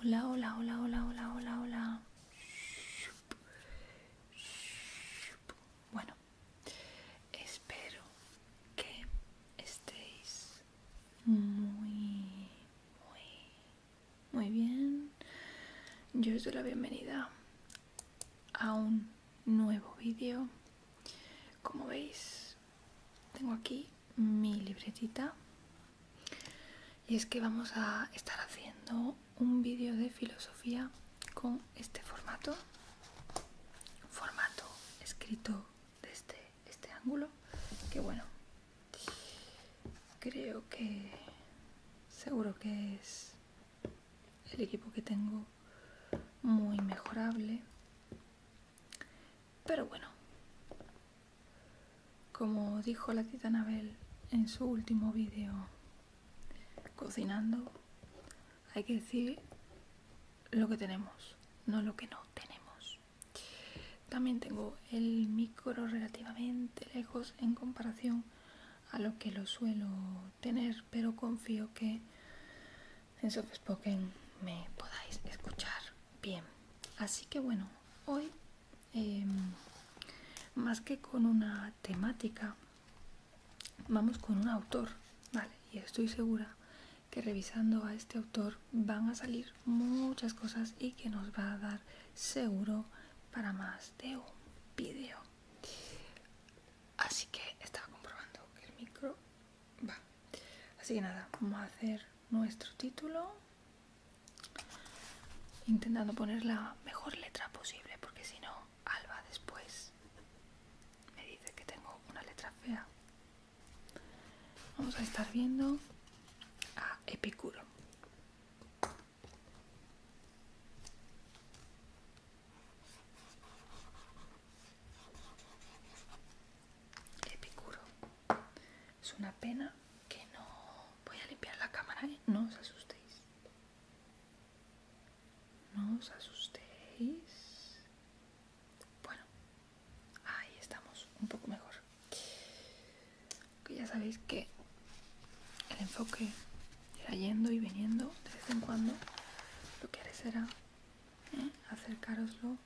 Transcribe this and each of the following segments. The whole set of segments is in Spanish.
Hola, hola, hola, hola, hola, hola, hola. Bueno, espero que estéis muy bien. Yo os doy la bienvenida a un nuevo vídeo. Como veis, tengo aquí mi libretita. Y es que vamos a estar haciendo un vídeo de filosofía con este formato escrito desde este ángulo, que bueno, creo que seguro que es el equipo que tengo muy mejorable, pero bueno, como dijo la tita Anabel en su último vídeo cocinando, hay que decir lo que tenemos, no lo que no tenemos. También tengo el micro relativamente lejos en comparación a lo que lo suelo tener, pero confío que en Soft Spoken me podáis escuchar bien. Así que bueno, hoy más que con una temática, vamos con un autor, ¿vale? Y estoy segura que revisando a este autor van a salir muchas cosas y que nos va a dar seguro para más de un vídeo. Así que estaba comprobando que el micro va. Así que nada, vamos a hacer nuestro título intentando poner la mejor letra posible, porque si no, Alba después me dice que tengo una letra fea. Vamos a estar viendo a Epicuro. Epicuro. Es una pena que no voy a limpiar la cámara, ¿eh? No os asustéis. No os asustéis. Bueno, ahí estamos, un poco mejor. Que ya sabéis que el enfoque irá yendo y viniendo de vez en cuando. Lo que haré será acercaroslo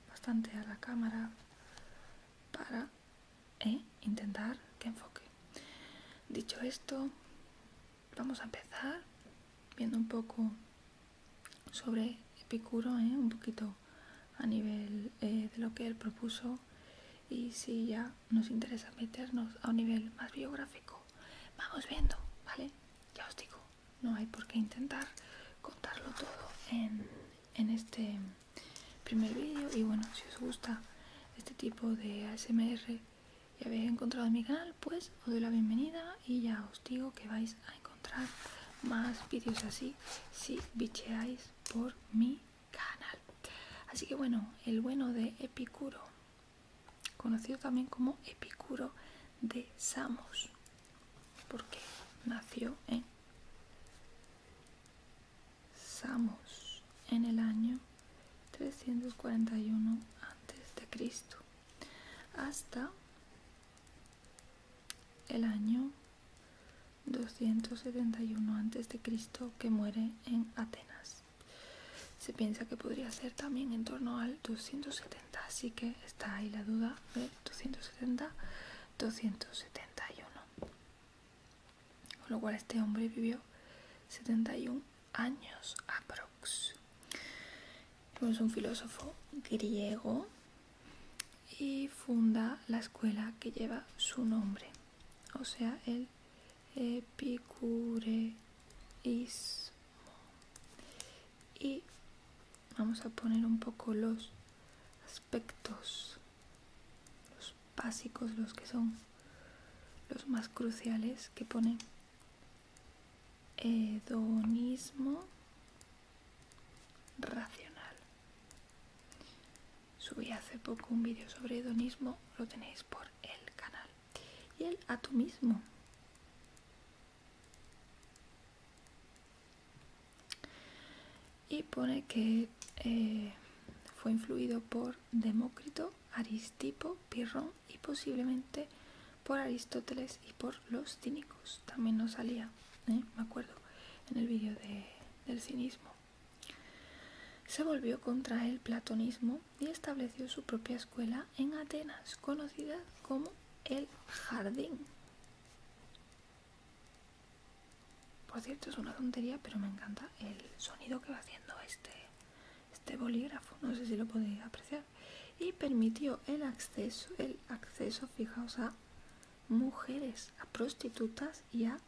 bastante a la cámara para intentar que enfoque. Dicho esto, vamos a empezar viendo un poco sobre Epicuro, un poquito a nivel de lo que él propuso, y si ya nos interesa meternos a un nivel más biográfico, vamos viendo, ¿vale? Ya os digo, no hay por qué intentar contarlo todo en este primer vídeo. Y bueno, si os gusta este tipo de ASMR y habéis encontrado en mi canal, pues os doy la bienvenida y ya os digo que vais a encontrar más vídeos así si bicheáis por mi canal. Así que bueno, el bueno de Epicuro, conocido también como Epicuro de Samos, porque nació en Samos en el año 341 a.C. hasta el año 271 a.C., que muere en Atenas. Se piensa que podría ser también en torno al 270, así que está ahí la duda de 270-271. Con lo cual este hombre vivió 71 años aprox. Es un filósofo griego y funda la escuela que lleva su nombre, o sea, el epicureísmo. Y vamos a poner un poco los aspectos, los básicos, los que son los más cruciales, que pone hedonismo racional. Subí hace poco un vídeo sobre hedonismo, lo tenéis por el canal. Y el atomismo. Y pone que fue influido por Demócrito, Aristipo, Pirrón y posiblemente por Aristóteles y por los cínicos. También nos salía, me acuerdo, en el vídeo del cinismo. Se volvió contra el platonismo y estableció su propia escuela en Atenas, conocida como el Jardín. Por cierto, es una tontería, pero me encanta el sonido que va haciendo este bolígrafo, no sé si lo podéis apreciar. Y permitió el acceso, fijaos, a mujeres, a prostitutas y a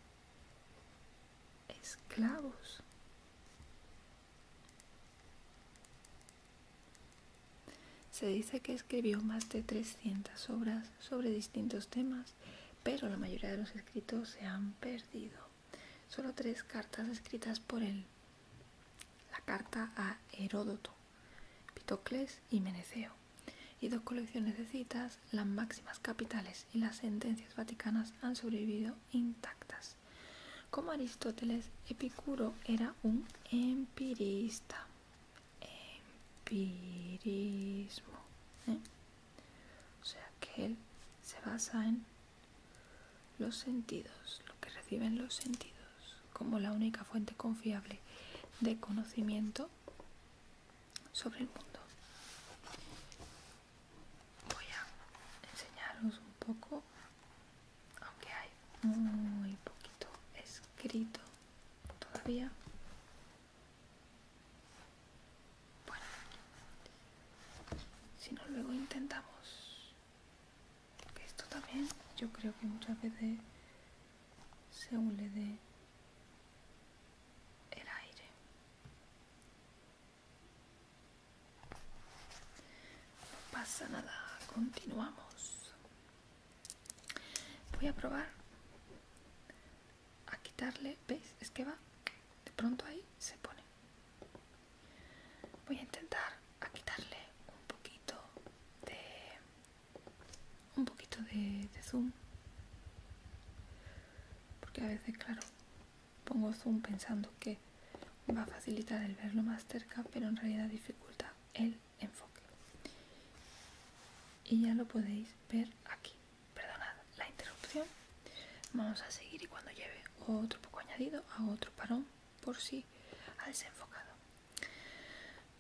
esclavos. Se dice que escribió más de 300 obras sobre distintos temas, pero la mayoría de los escritos se han perdido. Solo 3 cartas escritas por él: la carta a Heródoto, Pitocles y Meneceo, y 2 colecciones de citas, las máximas capitales y las sentencias vaticanas han sobrevivido intactas. Como Aristóteles, Epicuro era un empirista. Empirismo. O sea que él se basa en los sentidos, lo que reciben los sentidos, como la única fuente confiable de conocimiento sobre el mundo. Voy a enseñaros un poco, aunque hay muy poquito escrito todavía. Bueno, si no, luego intentamos, porque esto también yo creo que muchas veces según le dé el aire. No pasa nada, continuamos. Voy a probar a quitarle, ¿veis? Es que va, de pronto ahí se pone. Voy a intentar a quitarle un poquito de zoom, porque a veces, claro, pongo zoom pensando que va a facilitar el verlo más cerca, pero en realidad dificulta el enfoque. Y ya lo podéis ver aquí. Perdonad la interrupción. Vamos a seguir, y cuando lleve otro poco añadido hago otro parón por si ha desenfocado.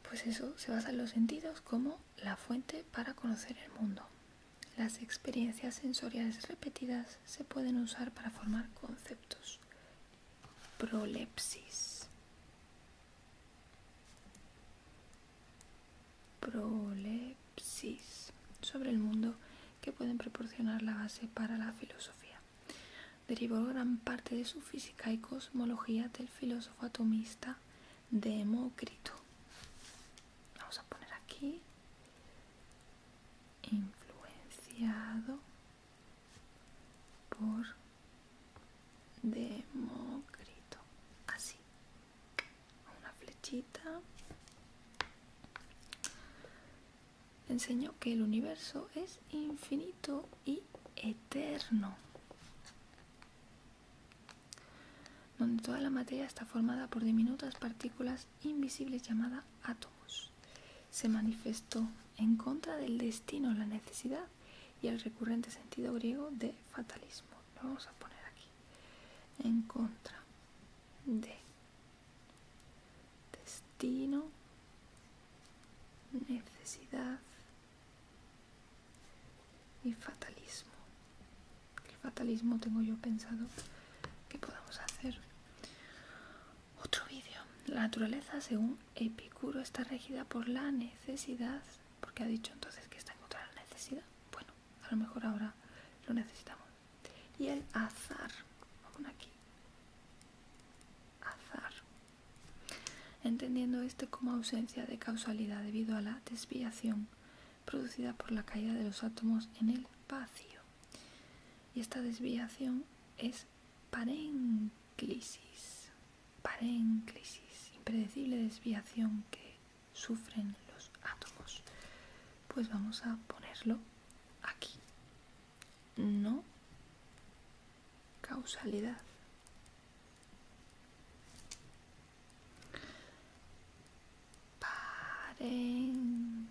Pues eso, se basa en los sentidos como la fuente para conocer el mundo. Las experiencias sensoriales repetidas se pueden usar para formar conceptos. Prolepsis. Prolepsis sobre el mundo, que pueden proporcionar la base para la filosofía. Derivó gran parte de su física y cosmología del filósofo atomista Demócrito. Vamos a poner aquí, influenciado por Demócrito, así, una flechita. Enseñó que el universo es infinito y eterno, donde toda la materia está formada por diminutas partículas invisibles llamadas átomos. Se manifestó en contra del destino, la necesidad y el recurrente sentido griego de fatalismo. Lo vamos a poner aquí. En contra de destino, necesidad y fatalismo. El fatalismo tengo yo pensado que podamos hacer otro vídeo. La naturaleza, según Epicuro, está regida por la necesidad, porque ha dicho entonces que está en contra de la necesidad. Bueno, a lo mejor ahora lo necesitamos. Y el azar, vamos aquí, azar, entendiendo como ausencia de causalidad debido a la desviación producida por la caída de los átomos en el vacío. Y esta desviación es parénclisis, impredecible desviación que sufren los átomos. Pues vamos a ponerlo aquí. No causalidad. Parénclisis.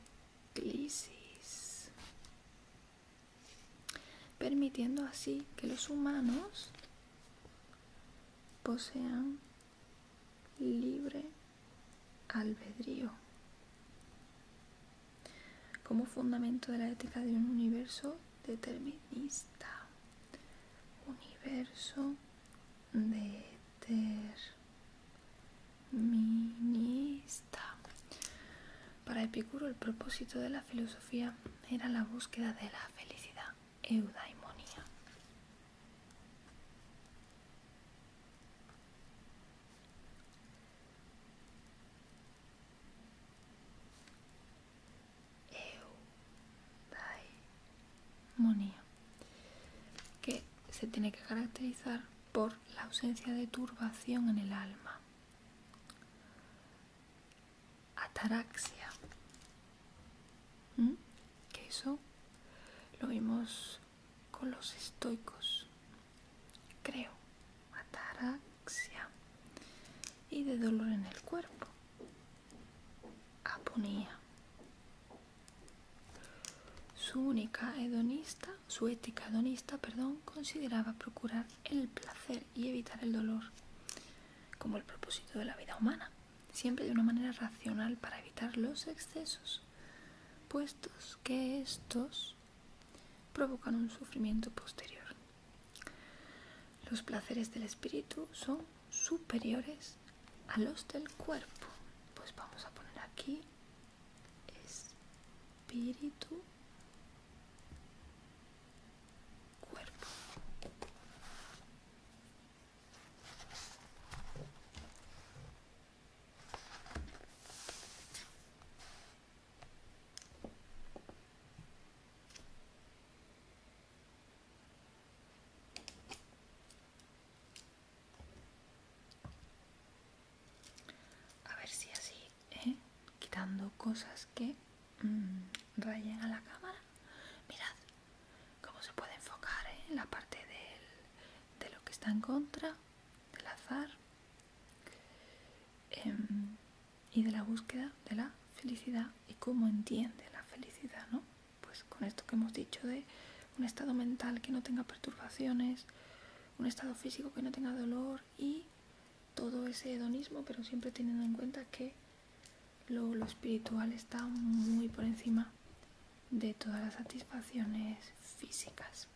Permitiendo así que los humanos posean libre albedrío. como fundamento de la ética de un universo determinista. Universo determinista. Para Epicuro, el propósito de la filosofía era la búsqueda de la felicidad, eudaimonía. Eudaimonía, que se tiene que caracterizar por la ausencia de turbación en el alma. Ataraxia, que eso lo vimos con los estoicos, creo. Ataraxia. Y de dolor en el cuerpo. Aponía. Su ética hedonista, consideraba procurar el placer y evitar el dolor como el propósito de la vida humana, siempre de una manera racional para evitar los excesos, puestos que estos provocan un sufrimiento posterior. Los placeres del espíritu son superiores a los del cuerpo. Pues vamos a poner aquí espíritu, cuerpo. A ver si así, quitando cosas que rayen a la cámara. Mirad cómo se puede enfocar en la parte de lo que está en contra, del azar, y de la búsqueda de la felicidad y cómo entiende la felicidad, ¿no? Pues con esto que hemos dicho de un estado mental que no tenga perturbaciones, un estado físico que no tenga dolor y todo ese hedonismo, pero siempre teniendo en cuenta que lo espiritual está muy por encima de todas las satisfacciones físicas.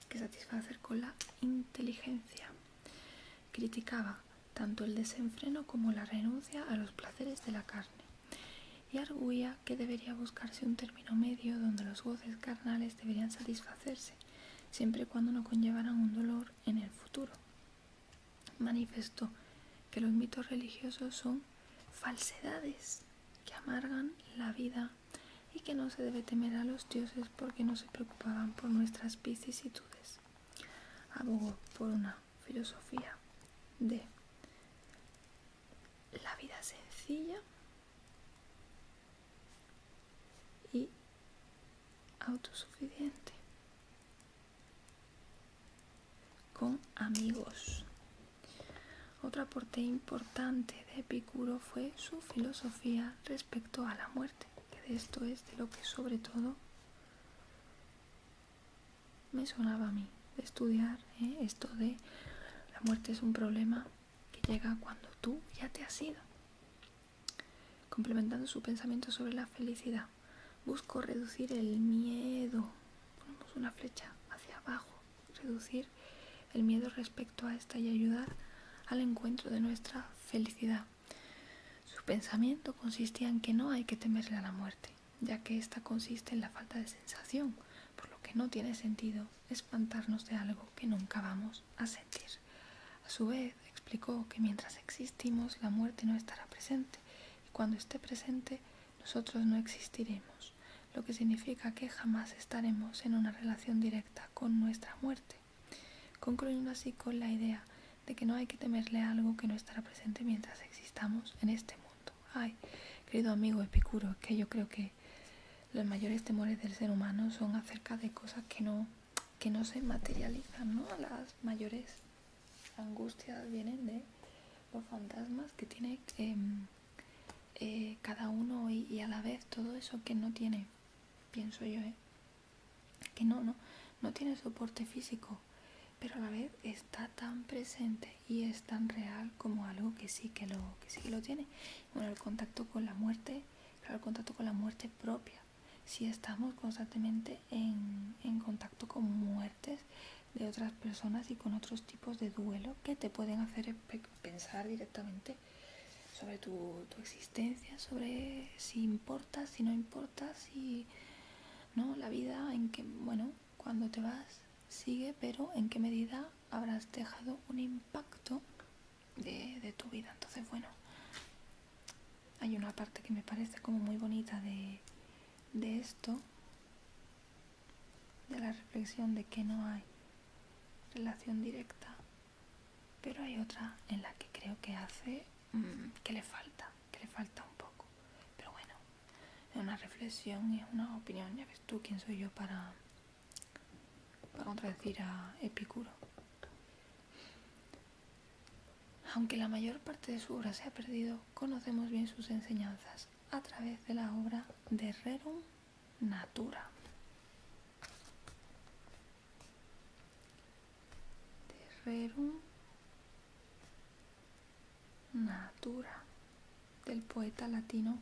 Que satisfacer con la inteligencia. Criticaba tanto el desenfreno como la renuncia a los placeres de la carne y arguía que debería buscarse un término medio donde los goces carnales deberían satisfacerse siempre y cuando no conllevaran un dolor en el futuro. Manifestó que los mitos religiosos son falsedades que amargan la vida y que no se debe temer a los dioses porque no se preocupaban por nuestras vicisitudes. Abogó por una filosofía de la vida sencilla y autosuficiente, con amigos. Otro aporte importante de Epicuro fue su filosofía respecto a la muerte, que de esto es de lo que sobre todo me sonaba a mí, de estudiar esto de la muerte es un problema que llega cuando tú ya te has ido. Complementando su pensamiento sobre la felicidad, buscó reducir el miedo, ponemos una flecha hacia abajo, reducir el miedo respecto a esta y ayudar al encuentro de nuestra felicidad. Su pensamiento consistía en que no hay que temerle a la muerte, ya que esta consiste en la falta de sensación, por lo que no tiene sentido espantarnos de algo que nunca vamos a sentir. A su vez, explicó que mientras existimos, la muerte no estará presente, y cuando esté presente, nosotros no existiremos, lo que significa que jamás estaremos en una relación directa con nuestra muerte, concluyendo así con la idea de que no hay que temerle a algo que no estará presente mientras existamos en este mundo. Ay, querido amigo Epicuro, que yo creo que los mayores temores del ser humano son acerca de cosas que no se materializan, ¿no? Las mayores angustias vienen de los fantasmas que tiene cada uno y a la vez todo eso que no tiene, pienso yo, que no tiene soporte físico, pero a la vez está tan presente y es tan real como algo que sí que lo tiene. Bueno, el contacto con la muerte, claro, el contacto con la muerte propia. Si estamos constantemente en contacto con muertes de otras personas y con otros tipos de duelo que te pueden hacer pensar directamente sobre tu existencia, sobre si importas, si no importas, si no, la vida en que, bueno, cuando te vas sigue, pero en qué medida habrás dejado un impacto de tu vida. Entonces, bueno, hay una parte que me parece como muy bonita de esto, de la reflexión de que no hay relación directa, pero hay otra en la que creo que hace que le falta un poco. Pero bueno, es una reflexión, es una opinión, ya ves tú quién soy yo para contradecir a Epicuro. Aunque la mayor parte de su obra se ha perdido, conocemos bien sus enseñanzas a través de la obra de Rerum Natura. De Rerum Natura, del poeta latino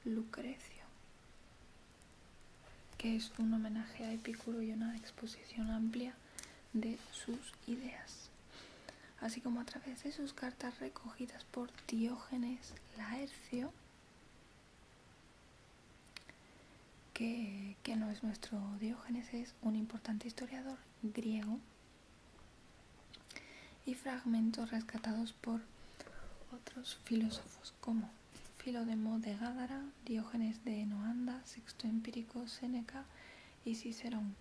Lucrecio, que es un homenaje a Epicuro y una exposición amplia de sus ideas, así como a través de sus cartas recogidas por Diógenes Laercio, que no es nuestro Diógenes, es un importante historiador griego, y fragmentos rescatados por otros filósofos como Filódemo de Gádara, Diógenes de Enoanda, Sexto Empírico, Séneca y Cicerón.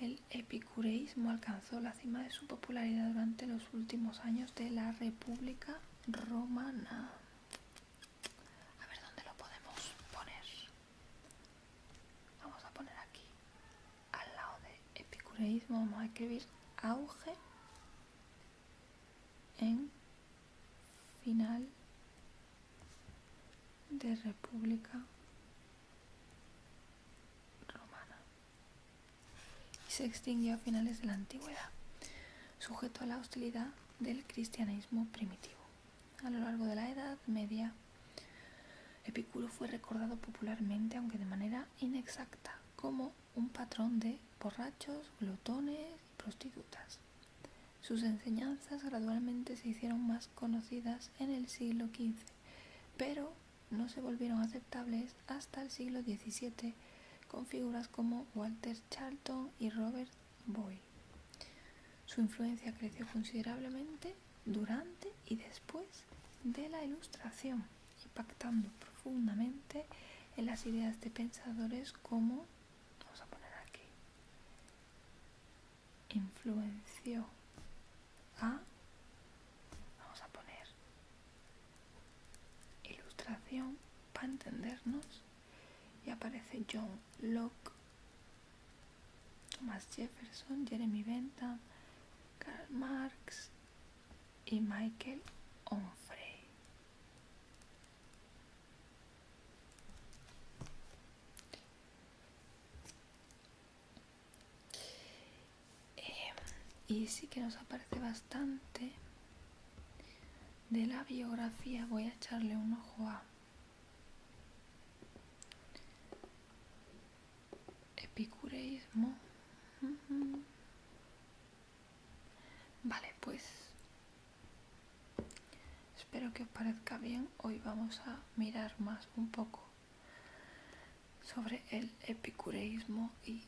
El epicureísmo alcanzó la cima de su popularidad durante los últimos años de la República Romana. A ver dónde lo podemos poner. Vamos a poner aquí, al lado de epicureísmo, vamos a escribir auge en final de República Romana. Y se extinguió a finales de la Antigüedad, sujeto a la hostilidad del cristianismo primitivo. A lo largo de la Edad Media, Epicuro fue recordado popularmente, aunque de manera inexacta, como un patrón de borrachos, glotones y prostitutas. Sus enseñanzas gradualmente se hicieron más conocidas en el siglo XV, pero no se volvieron aceptables hasta el siglo XVII, con figuras como Walter Charlton y Robert Boyle. Su influencia creció considerablemente durante y después de la Ilustración, impactando profundamente en las ideas de pensadores como, vamos a poner aquí, influenció a, vamos a poner, Ilustración para entendernos, y aparece John Locke, Thomas Jefferson, Jeremy Bentham, Karl Marx y Michael Onfray. Y sí que nos aparece bastante de la biografía. Voy a echarle un ojo a epicureísmo. Vale, pues espero que os parezca bien. Hoy vamos a mirar más un poco sobre el epicureísmo, y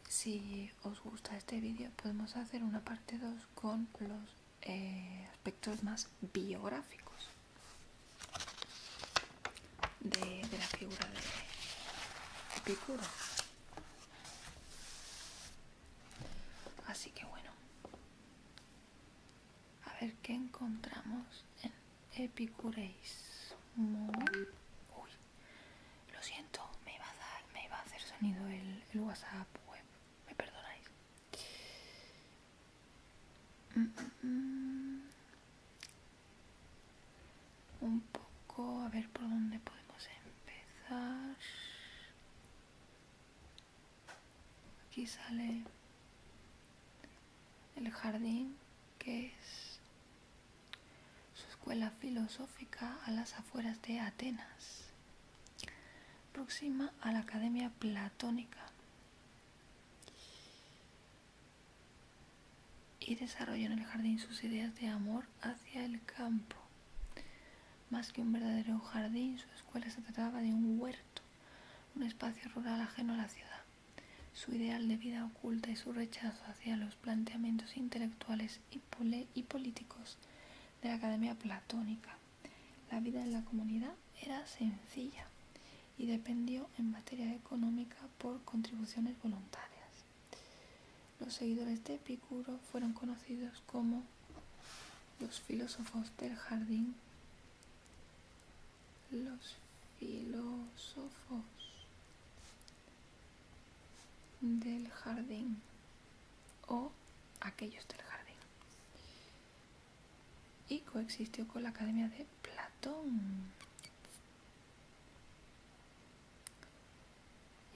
si os gusta este vídeo podemos hacer una parte 2 con los aspectos más biográficos de la figura de Epicuro. Así que bueno, a ver qué encontramos en epicureísmo. Uy, lo siento, me iba a hacer sonido el WhatsApp web, me perdonáis. Un poco, a ver por dónde podemos empezar. Aquí sale el jardín, que es su escuela filosófica a las afueras de Atenas, próxima a la Academia Platónica, y desarrolló en el jardín sus ideas de amor hacia el campo. Más que un verdadero jardín, su escuela se trataba de un huerto, un espacio rural ajeno a la ciudad. Su ideal de vida oculta y su rechazo hacia los planteamientos intelectuales y políticos de la Academia Platónica. La vida en la comunidad era sencilla y dependió en materia económica por contribuciones voluntarias. Los seguidores de Epicuro fueron conocidos como los filósofos del jardín. Los filósofos del jardín o aquellos del jardín, y coexistió con la Academia de Platón.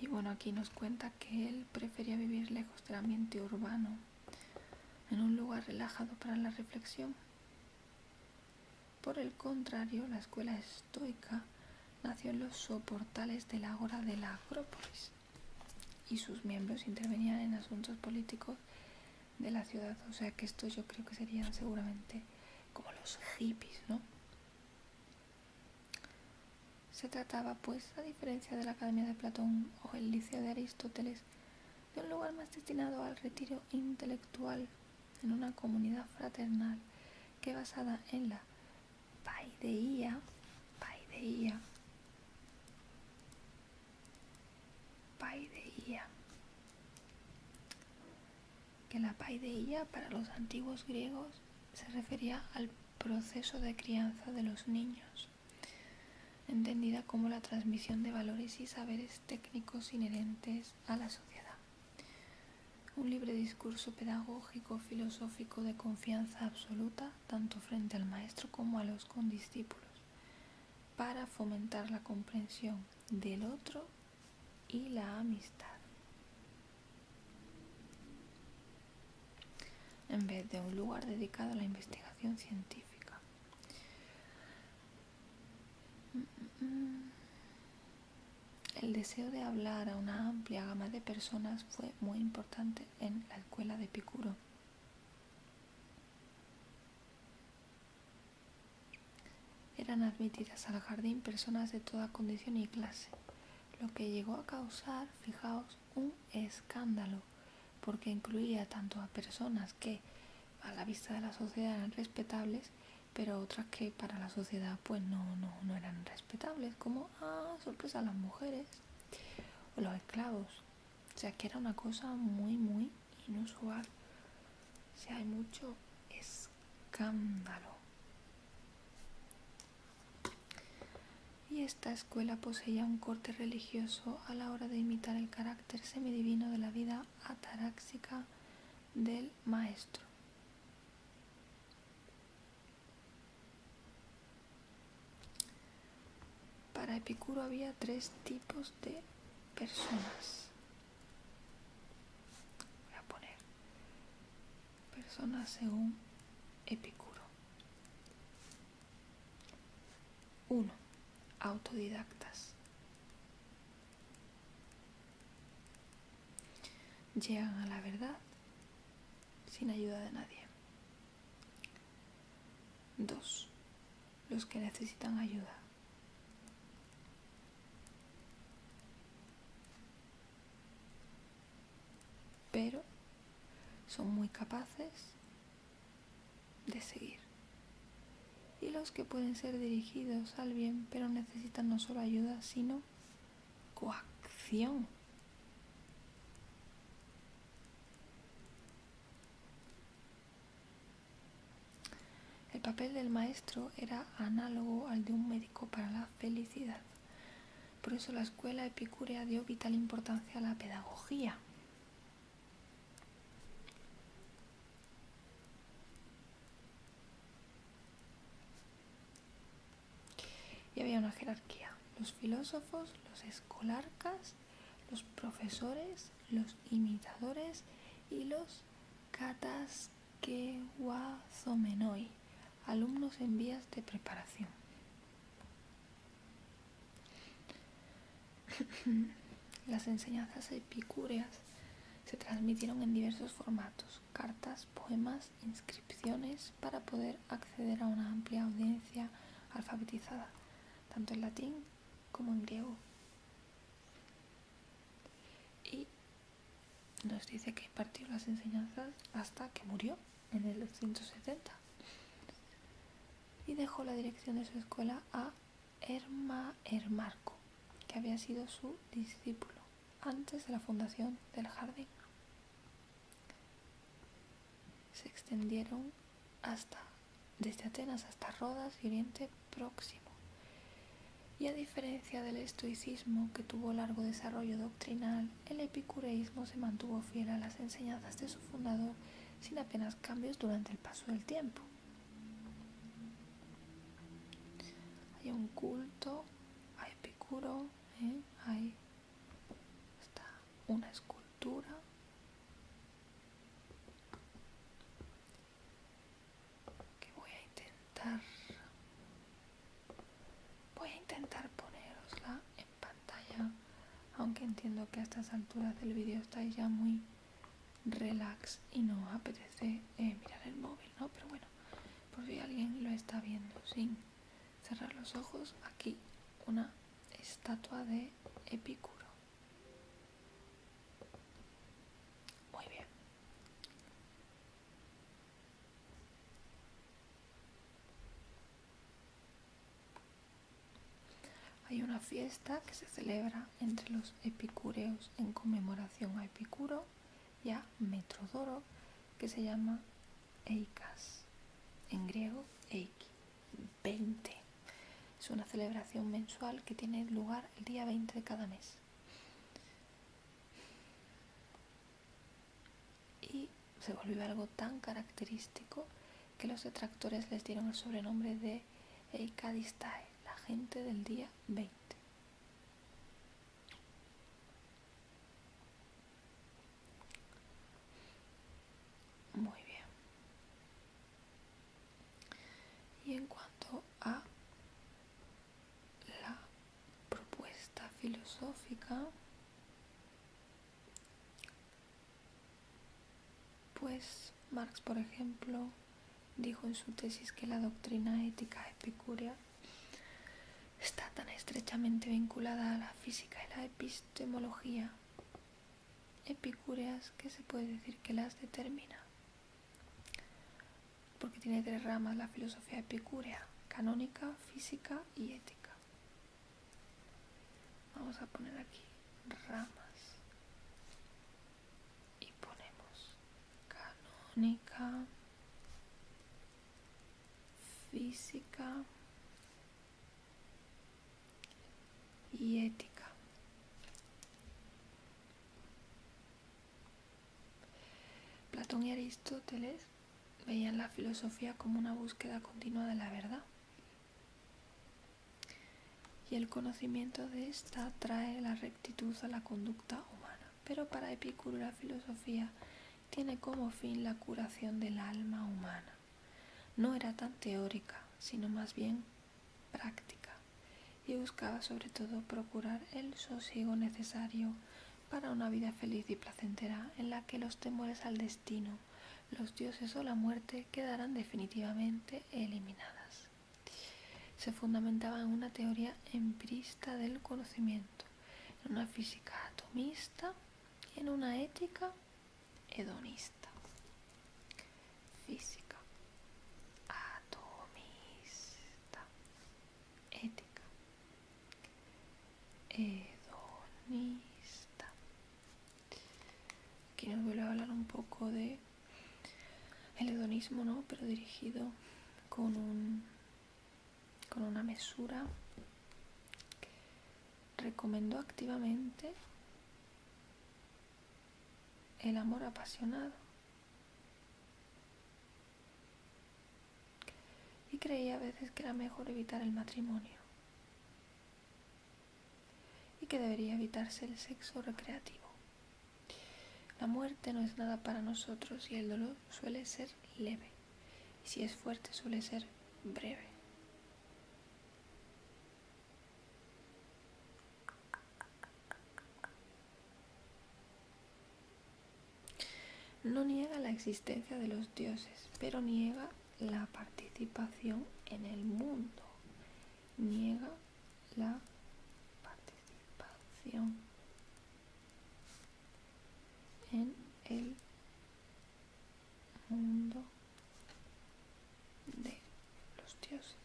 Y bueno, aquí nos cuenta que él prefería vivir lejos del ambiente urbano, en un lugar relajado para la reflexión. Por el contrario, la escuela estoica nació en los soportales del ágora de la Acrópolis, y sus miembros intervenían en asuntos políticos de la ciudad. O sea que estos yo creo que serían seguramente como los hippies, ¿no? Se trataba, pues, a diferencia de la Academia de Platón o el Liceo de Aristóteles, de un lugar más destinado al retiro intelectual, en una comunidad fraternal que, basada en la paideía, que la paideía para los antiguos griegos se refería al proceso de crianza de los niños, entendida como la transmisión de valores y saberes técnicos inherentes a la sociedad. Un libre discurso pedagógico filosófico de confianza absoluta, tanto frente al maestro como a los condiscípulos, para fomentar la comprensión del otro y la amistad, en vez de un lugar dedicado a la investigación científica. El deseo de hablar a una amplia gama de personas fue muy importante en la escuela de Epicuro. Eran admitidas al jardín personas de toda condición y clase, lo que llegó a causar, fijaos, un escándalo, porque incluía tanto a personas que a la vista de la sociedad eran respetables, pero otras que para la sociedad pues no eran respetables, como, sorpresa, las mujeres o los esclavos. O sea que era una cosa muy inusual. O sea, hay mucho escándalo. Y esta escuela poseía un corte religioso a la hora de imitar el carácter semidivino de la vida ataráxica del maestro. Para Epicuro había 3 tipos de personas. Voy a poner personas según Epicuro. 1. Autodidactas. Llegan a la verdad sin ayuda de nadie. 2. Los que necesitan ayuda. Pero son muy capaces de seguir. Y los que pueden ser dirigidos al bien, pero necesitan no solo ayuda, sino coacción. El papel del maestro era análogo al de un médico para la felicidad. Por eso la escuela epicúrea dio vital importancia a la pedagogía. Y había una jerarquía: los filósofos, los escolarcas, los profesores, los imitadores y los Katas Kewazomenoi, alumnos en vías de preparación. Las enseñanzas epicúreas se transmitieron en diversos formatos: cartas, poemas, inscripciones, para poder acceder a una amplia audiencia alfabetizada, tanto en latín como en griego. Y nos dice que impartió las enseñanzas hasta que murió en el 270 y dejó la dirección de su escuela a Hermarco, que había sido su discípulo antes de la fundación del jardín. Se extendieron desde Atenas hasta Rodas y Oriente Próximo. Y a diferencia del estoicismo, que tuvo largo desarrollo doctrinal, el epicureísmo se mantuvo fiel a las enseñanzas de su fundador sin apenas cambios durante el paso del tiempo. Hay un culto a Epicuro, hay está una escultura. Que voy a intentar ponerosla en pantalla, aunque entiendo que a estas alturas del vídeo estáis ya muy relax y no os apetece mirar el móvil, ¿no? Pero bueno, por si alguien lo está viendo sin cerrar los ojos, aquí una estatua de Epicuro. Muy bien. Hay una fiesta que se celebra entre los epicúreos en conmemoración a Epicuro y a Metrodoro, que se llama Eikas, en griego Eiki, 20. Es una celebración mensual que tiene lugar el día 20 de cada mes. Y se volvió algo tan característico que los detractores les dieron el sobrenombre de Eikadistae, la gente del día 20. Muy bien. Y en cuanto a la propuesta filosófica, pues Marx, por ejemplo, dijo en su tesis que la doctrina ética epicúrea está tan estrechamente vinculada a la física y la epistemología epicúreas que se puede decir que las determina, porque tiene 3 ramas la filosofía epicúrea: canónica, física y ética. Vamos a poner aquí ramas y ponemos canónica, física y ética. Platón y Aristóteles veían la filosofía como una búsqueda continua de la verdad, y el conocimiento de esta trae la rectitud a la conducta humana. Pero para Epicuro la filosofía tiene como fin la curación del alma humana. No era tan teórica, sino más bien práctica, y buscaba sobre todo procurar el sosiego necesario para una vida feliz y placentera en la que los temores al destino, los dioses o la muerte quedarán definitivamente eliminadas. Se fundamentaba en una teoría empirista del conocimiento, en una física atomista y en una ética hedonista. Física atomista, ética hedonista. Aquí nos vuelve a hablar un poco de el hedonismo, ¿no? Pero dirigido con una mesura. Recomendó activamente el amor apasionado y creía a veces que era mejor evitar el matrimonio y que debería evitarse el sexo recreativo. La muerte no es nada para nosotros y el dolor suele ser leve. Y si es fuerte suele ser breve. No niega la existencia de los dioses, pero niega la participación en el mundo. Niega la participación en el mundo de los dioses,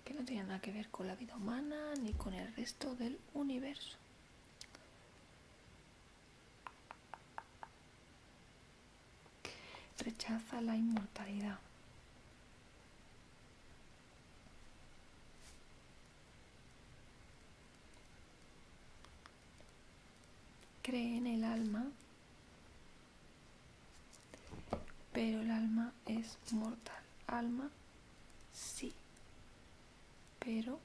que no tiene nada que ver con la vida humana ni con el resto del universo. Rechaza la inmortalidad. Cree en el alma, pero el alma es mortal. Alma, sí, pero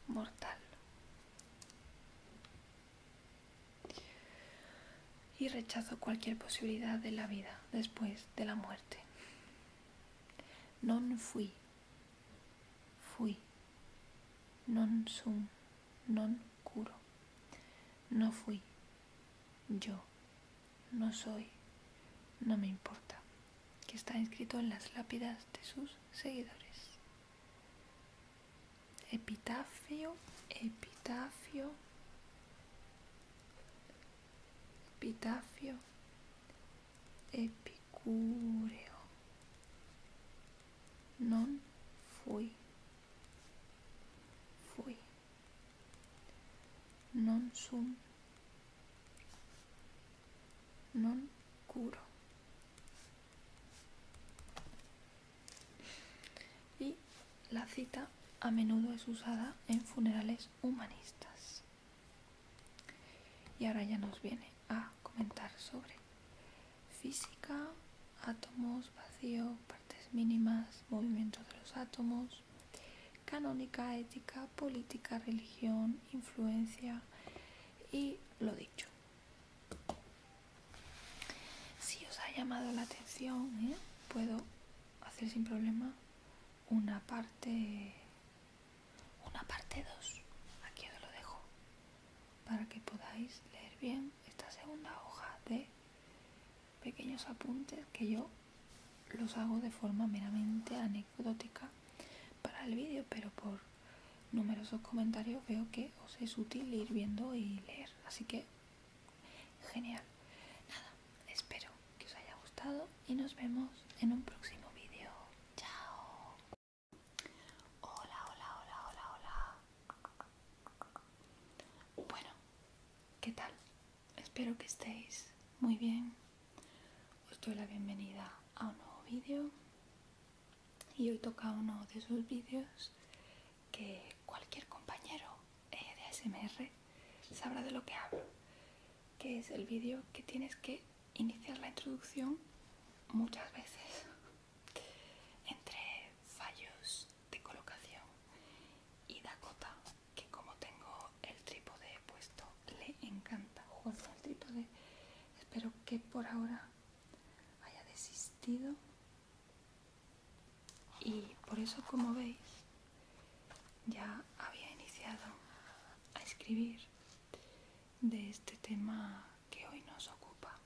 mortal. Y rechazo cualquier posibilidad de la vida después de la muerte. Non fui, fui, non sum, non curo. No fui, yo, no soy, no me importa. Que está escrito en las lápidas de sus seguidores. Epitafio, epitafio, epitafio, epicúreo. Non fui, fui, non sum, non curo. Y la cita a menudo es usada en funerales humanistas. Y ahora ya nos viene a comentar sobre física, átomos, vacío, partes mínimas, movimiento de los átomos, canónica, ética, política, religión, influencia y lo dicho. Si os ha llamado la atención, puedo hacer sin problema una parte 2. Aquí os lo dejo para que podáis leer bien esta segunda hoja de pequeños apuntes que yo los hago de forma meramente anecdótica para el vídeo, pero por numerosos comentarios veo que os es útil ir viendo y leer, así que genial. Nada, espero que os haya gustado y nos vemos en un próximo vídeo. Chao. Hola, hola, hola, hola, hola. Bueno, ¿qué tal? Espero que estéis muy bien. Os doy la bienvenida a un nuevo vídeo y hoy toca uno de esos vídeos que cualquier compañero de ASMR sabrá de lo que hablo, que es el vídeo que tienes que iniciar la introducción muchas veces entre fallos de colocación y Dakota, que como tengo el trípode puesto le encanta jugar con el trípode. Espero que por ahora haya desistido y por eso, como veis, ya había iniciado a escribir de este tema que hoy nos ocupa.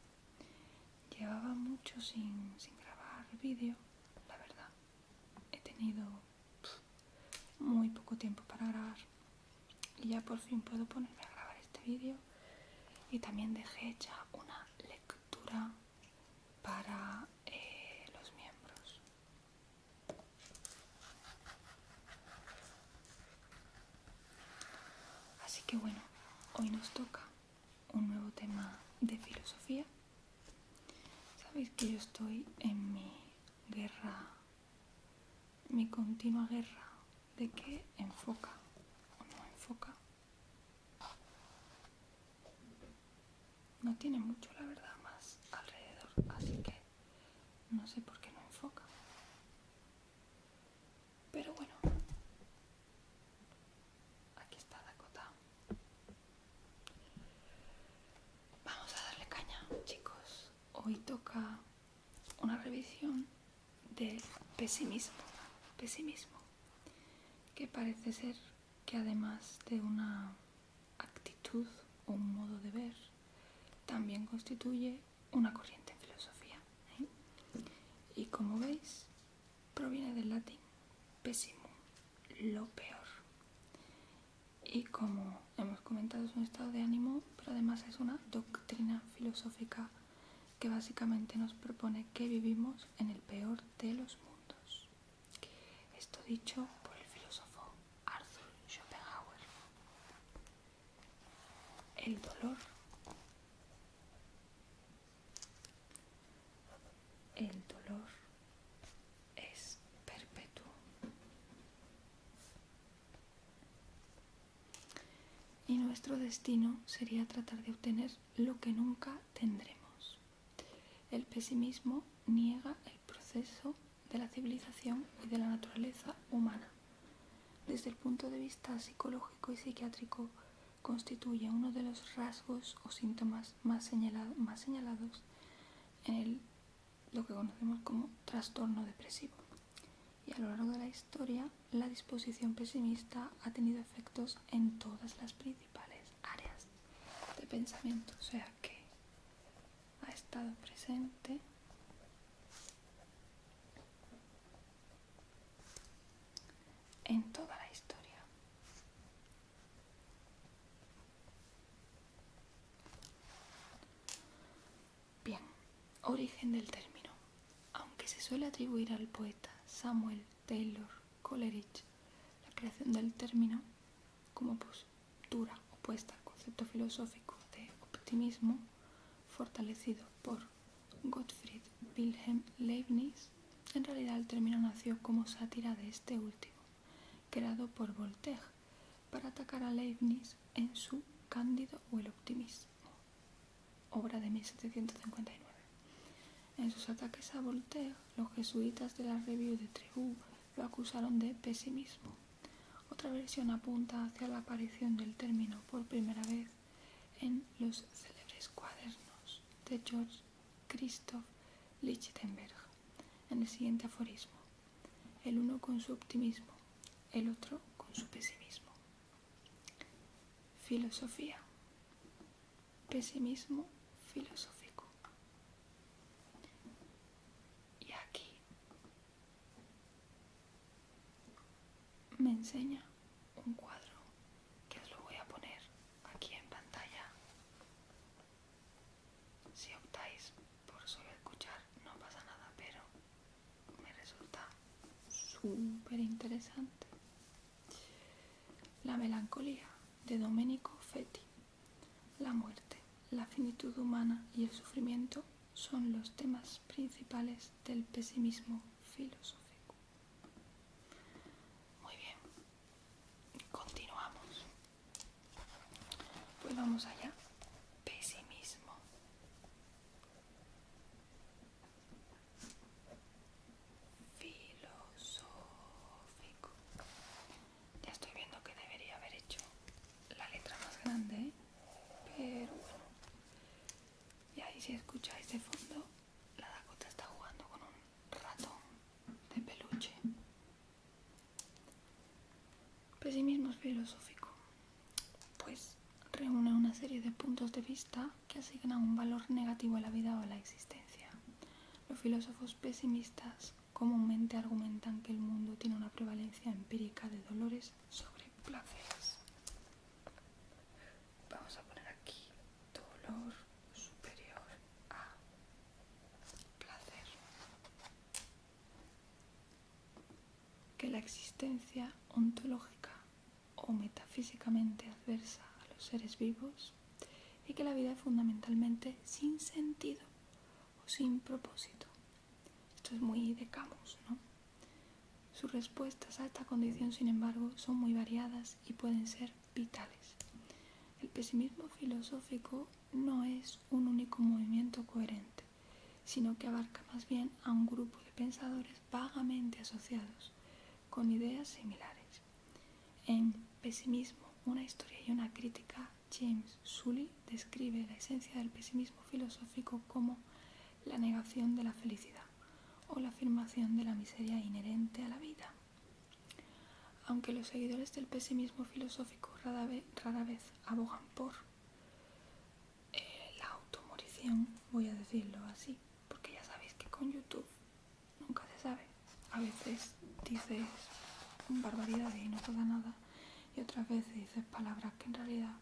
Llevaba mucho sin grabar vídeo, la verdad. He tenido muy poco tiempo para grabar y ya por fin puedo ponerme a grabar este vídeo. Y también dejé hecha una lectura para los miembros. Así que bueno, hoy nos toca un nuevo tema de filosofía. Sabéis que yo estoy en mi guerra, mi continua guerra de que enfoca o no enfoca. No tiene mucho, la verdad, más alrededor, así que no sé por qué no enfoca. Pero bueno, aquí está Dakota. del pesimismo. Pesimismo, que parece ser que además de una actitud o un modo de ver, también constituye una corriente en filosofía. Y como veis, proviene del latín pessimum, lo peor. Y como hemos comentado, es un estado de ánimo, pero además es una doctrina filosófica que básicamente nos propone que vivimos en el peor de los mundos. Esto dicho por el filósofo Arthur Schopenhauer. El dolor. El dolor es perpetuo. Y nuestro destino sería tratar de obtener lo que nunca tendremos. El pesimismo niega el proceso de la civilización y de la naturaleza humana. Desde el punto de vista psicológico y psiquiátrico, constituye uno de los rasgos o síntomas más señalados en lo que conocemos como trastorno depresivo. Y a lo largo de la historia, la disposición pesimista ha tenido efectos en todas las principales áreas de pensamiento, o sea que ha estado presente en toda la historia. Bien, origen del término. Aunque se suele atribuir al poeta Samuel Taylor Coleridge la creación del término como postura opuesta al concepto filosófico de optimismo fortalecido por Gottfried Wilhelm Leibniz, en realidad el término nació como sátira de este último, creado por Voltaire para atacar a Leibniz en su Cándido o el optimismo, obra de 1759. En sus ataques a Voltaire, los jesuitas de la Revue de Tribut lo acusaron de pesimismo. Otra versión apunta hacia la aparición del término por primera vez en los célebres cuadernos de George Christoph Lichtenberg, en el siguiente aforismo: el uno con su optimismo, el otro con su pesimismo. Filosofía. Pesimismo filosófico. Y aquí me enseña un cuadro que os lo voy a poner aquí en pantalla. Si optáis por solo escuchar no pasa nada, pero me resulta súper interesante. La melancolía, de Domenico Fetti. La muerte, la finitud humana y el sufrimiento son los temas principales del pesimismo filosófico. Muy bien, continuamos. Pues vamos allá. Pesimismo. Filosófico. Ya estoy viendo que debería haber hecho la letra más grande, ¿eh? Pero bueno. Y ahí, si escucháis de fondo, la Dakota está jugando con un ratón de peluche. Pesimismo filosófico. Pues reúne una serie de puntos de vista que asignan un valor negativo a la vida o a la existencia. Los filósofos pesimistas comúnmente argumentan que el mundo tiene una prevalencia empírica de dolores sobre placeres. Vamos a poner aquí dolor superior a placer. Que la existencia ontológica o metafísicamente adversa a los seres vivos y que la vida es fundamentalmente sin sentido o sin propósito. Esto es muy de Camus, ¿no? Sus respuestas a esta condición, sin embargo, son muy variadas y pueden ser vitales. El pesimismo filosófico no es un único movimiento coherente, sino que abarca más bien a un grupo de pensadores vagamente asociados, con ideas similares. En Pesimismo, una historia y una crítica, James Sully describe la esencia del pesimismo filosófico como la negación de la felicidad, o la afirmación de la miseria inherente a la vida. Aunque los seguidores del pesimismo filosófico rara vez abogan por la automorición, voy a decirlo así, porque ya sabéis que con YouTube nunca se sabe. A veces dices barbaridades y no pasa nada, y otras veces dices palabras que en realidad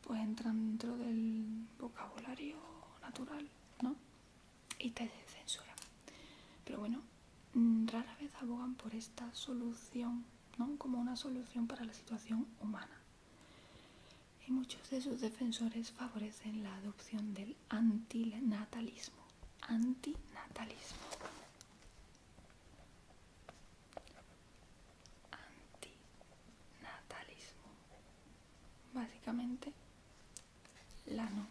pues entran dentro del vocabulario natural, ¿no? Y te censuran. Pero bueno, rara vez abogan por esta solución, ¿no? Como una solución para la situación humana. Y muchos de sus defensores favorecen la adopción del antinatalismo. Antinatalismo. Básicamente, la no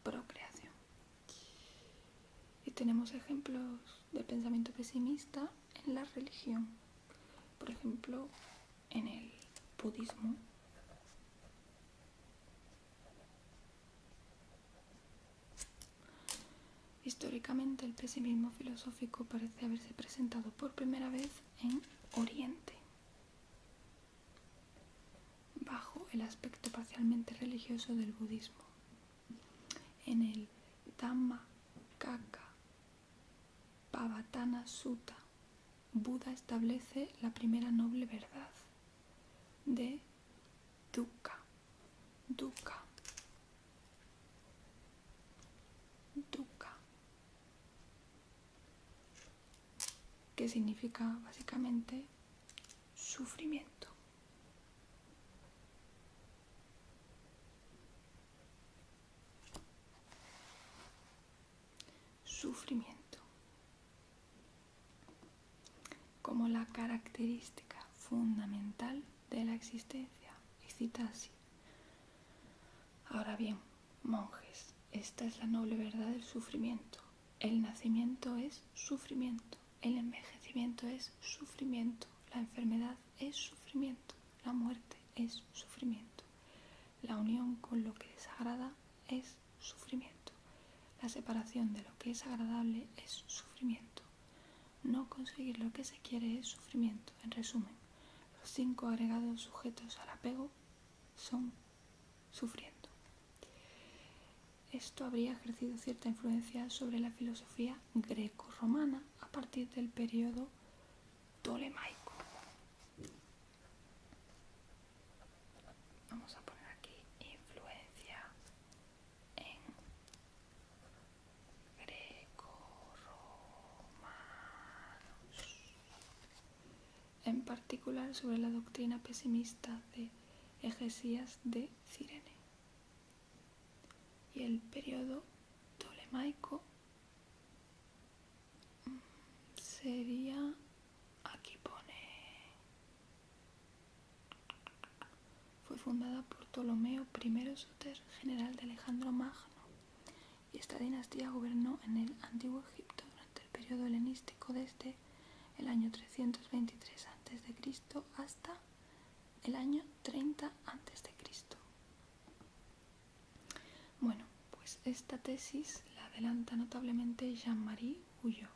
procreación. Y tenemos ejemplos de pensamiento pesimista en la religión. Por ejemplo, en el budismo. Históricamente, el pesimismo filosófico parece haberse presentado por primera vez en Oriente, bajo el aspecto parcialmente religioso del budismo. En el Dhammacakkappavattana Sutta, Buda establece la primera noble verdad de dukkha, que significa básicamente sufrimiento. Sufrimiento como la característica fundamental de la existencia. Y cita así: ahora bien, monjes, esta es la noble verdad del sufrimiento. El nacimiento es sufrimiento, el envejecimiento es sufrimiento, la enfermedad es sufrimiento, la muerte es sufrimiento, la unión con lo que desagrada es sufrimiento, la separación de lo que es agradable es sufrimiento, no conseguir lo que se quiere es sufrimiento. En resumen, los 5 agregados sujetos al apego son sufriendo. Esto habría ejercido cierta influencia sobre la filosofía greco-romana a partir del periodo ptolemaico. Vamos a poner aquí influencia en greco-romanos, en particular sobre la doctrina pesimista de Hegesías de Cirene. Y el periodo ptolemaico sería, aquí pone, fue fundada por Ptolomeo I Soter, general de Alejandro Magno, y esta dinastía gobernó en el Antiguo Egipto durante el periodo helenístico desde el año 323 a.C. hasta el año 30 a.C. Bueno, pues esta tesis la adelanta notablemente Jean-Marie Guyot,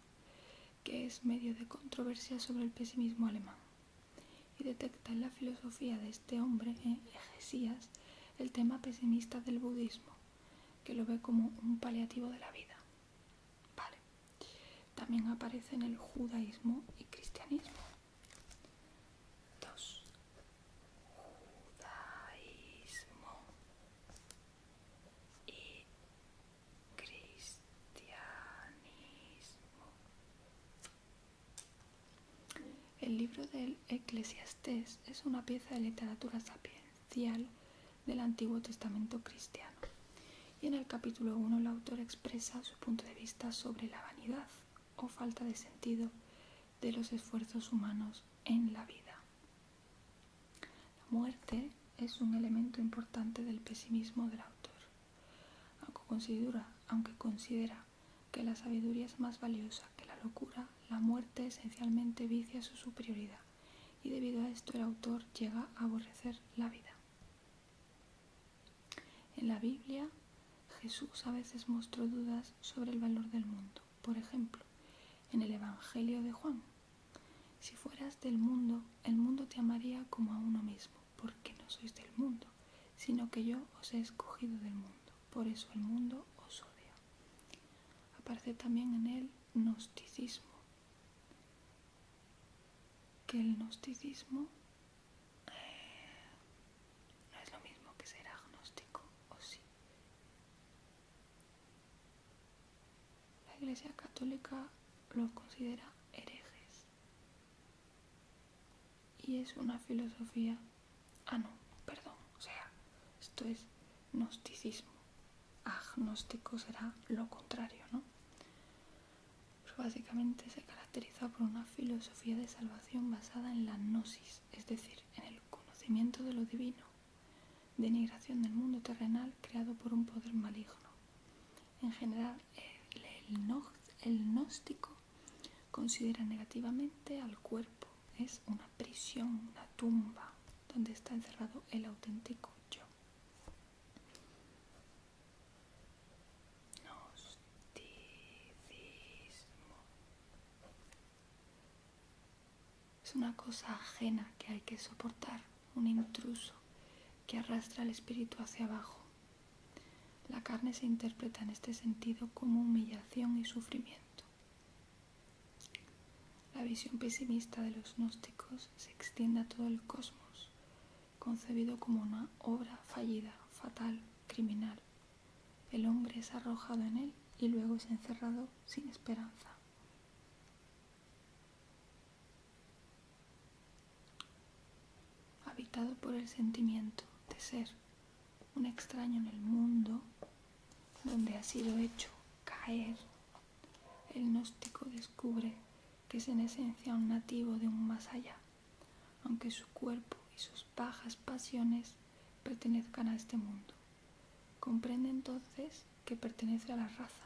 que es medio de controversia sobre el pesimismo alemán, y detecta en la filosofía de este hombre, Hegesías, el tema pesimista del budismo, que lo ve como un paliativo de la vida. Vale. También aparece en el judaísmo y cristianismo. 2. Judaísmo y cristianismo. El libro del Eclesiastés es una pieza de literatura sapiencial del Antiguo Testamento cristiano. Y en el capítulo 1 el autor expresa su punto de vista sobre la vanidad o falta de sentido de los esfuerzos humanos en la vida. La muerte es un elemento importante del pesimismo del autor, aunque considera que la sabiduría es más valiosa que la locura. La muerte esencialmente vicia su superioridad, y debido a esto el autor llega a aborrecer la vida. En la Biblia, Jesús a veces mostró dudas sobre el valor del mundo. Por ejemplo, en el Evangelio de Juan. Si fueras del mundo, el mundo te amaría como a uno mismo, porque no sois del mundo, sino que yo os he escogido del mundo, por eso el mundo os odia. Aparece también en el gnosticismo, que el gnosticismo no es lo mismo que ser agnóstico, ¿o sí? La Iglesia Católica los considera herejes y es una filosofía... esto es gnosticismo. Agnóstico será lo contrario, ¿no? Pero básicamente se caracteriza por una filosofía de salvación basada en la gnosis, es decir, en el conocimiento de lo divino, denigración del mundo terrenal creado por un poder maligno. En general, el gnóstico considera negativamente al cuerpo. Es una prisión, una tumba, donde está encerrado el auténtico yo. Gnosticismo. Es una cosa ajena que hay que soportar, un intruso que arrastra el espíritu hacia abajo. La carne se interpreta en este sentido como humillación y sufrimiento. La visión pesimista de los gnósticos se extiende a todo el cosmos, concebido como una obra fallida, fatal, criminal. El hombre es arrojado en él y luego es encerrado sin esperanza. Habitado por el sentimiento de ser un extraño en el mundo donde ha sido hecho caer, el gnóstico descubre que es en esencia un nativo de un más allá, aunque su cuerpo y sus bajas pasiones pertenezcan a este mundo. Comprende entonces que pertenece a la raza,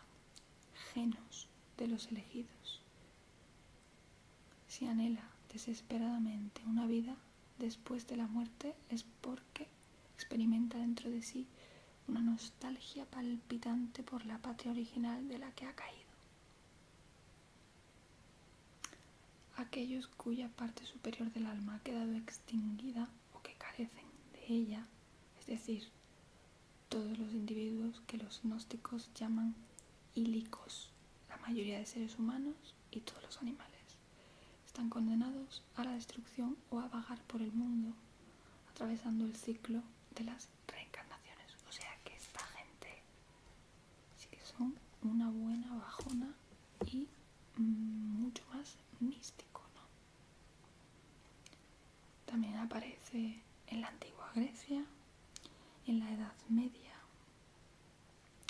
genos de los elegidos. Si anhela desesperadamente una vida después de la muerte es porque experimenta dentro de sí una nostalgia palpitante por la patria original de la que ha caído. Aquellos cuya parte superior del alma ha quedado extinguida o que carecen de ella, es decir, todos los individuos que los gnósticos llaman ílicos, la mayoría de seres humanos y todos los animales, están condenados a la destrucción o a vagar por el mundo, atravesando el ciclo de las reencarnaciones. O sea que esta gente sí que son una buena bajona y mucho más místico, ¿no? También aparece en la antigua Grecia, en la Edad Media,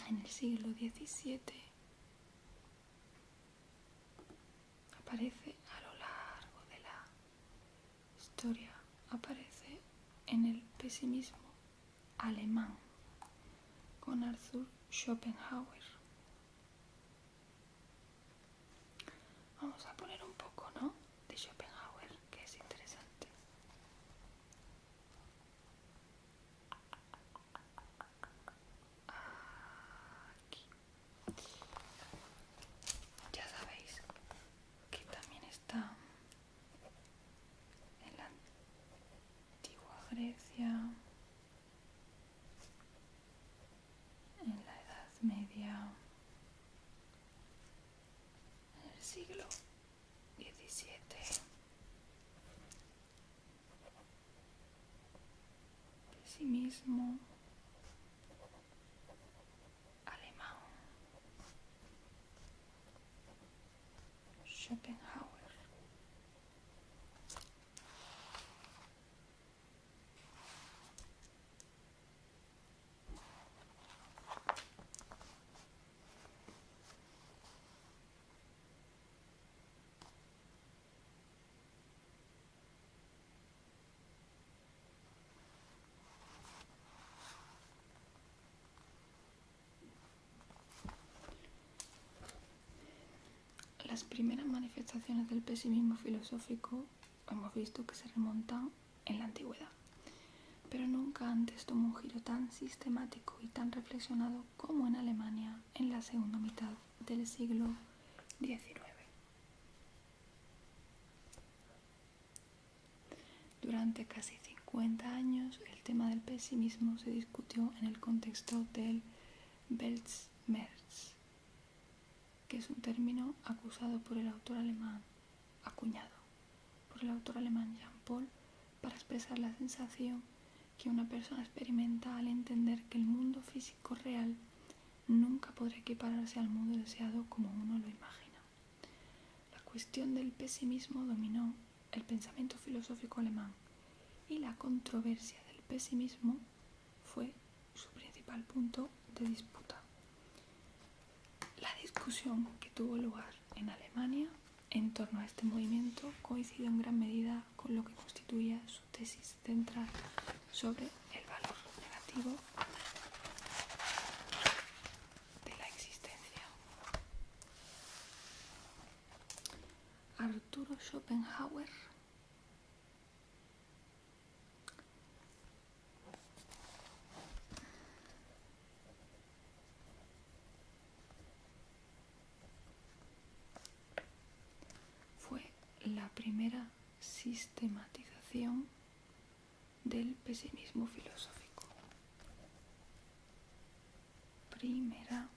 en el siglo XVII, aparece a lo largo de la historia, aparece en el pesimismo alemán con Arthur Schopenhauer. Vamos a poner un poco, ¿no?, de Schopenhauer, que es interesante. Aquí. Ya sabéis que también está en la antigua Grecia, en la Edad Media, en el siglo XVII. Pesimismo alemán. Schopenhauer. Las primeras manifestaciones del pesimismo filosófico hemos visto que se remontan en la antigüedad, pero nunca antes tomó un giro tan sistemático y tan reflexionado como en Alemania en la segunda mitad del siglo XIX. Durante casi 50 años, el tema del pesimismo se discutió en el contexto del Weltschmerz, que es un término acuñado por el autor alemán Jean Paul para expresar la sensación que una persona experimenta al entender que el mundo físico real nunca podrá equipararse al mundo deseado como uno lo imagina. La cuestión del pesimismo dominó el pensamiento filosófico alemán y la controversia del pesimismo fue su principal punto de disputa. La discusión que tuvo lugar en Alemania en torno a este movimiento coincidió en gran medida con lo que constituía su tesis central sobre el valor negativo de la existencia. Arturo Schopenhauer fue la primera sistematización del pesimismo filosófico. Primera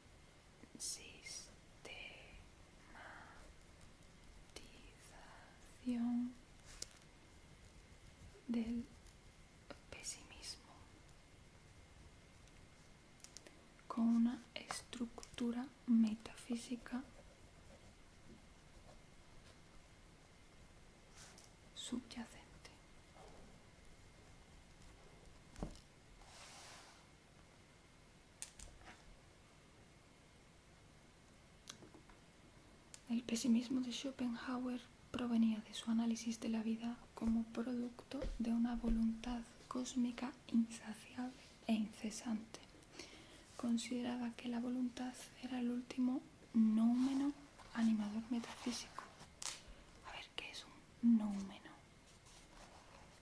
sistematización del pesimismo con una estructura metafísica subyacente. El pesimismo de Schopenhauer provenía de su análisis de la vida como producto de una voluntad cósmica insaciable e incesante. Consideraba que la voluntad era el último noumeno animador metafísico. A ver, ¿qué es un noumeno?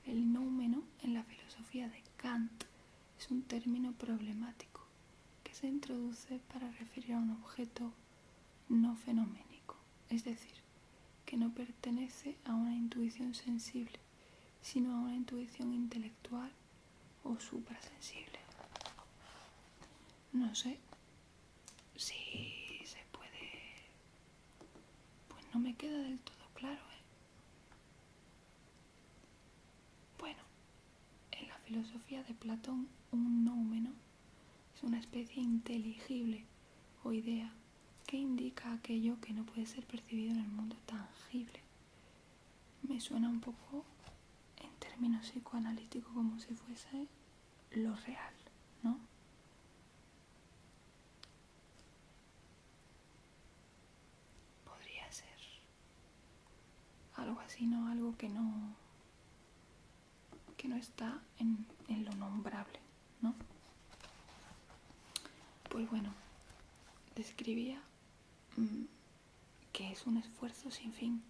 El noumeno en la filosofía de Kant es un término problemático que se introduce para referir a un objeto no fenoménico, es decir, que no pertenece a una intuición sensible, sino a una intuición intelectual o suprasensible. No sé si se puede... Pues no me queda del todo claro, Bueno, en la filosofía de Platón, un noumeno es una especie inteligible o idea que indica aquello que no puede ser percibido en el mundo tangible. Me suena un poco, en términos psicoanalíticos, como si fuese lo real, ¿no? Podría ser algo así, ¿no? Algo que no está en lo nombrable, ¿no? Pues bueno, describía que es un esfuerzo sin fin,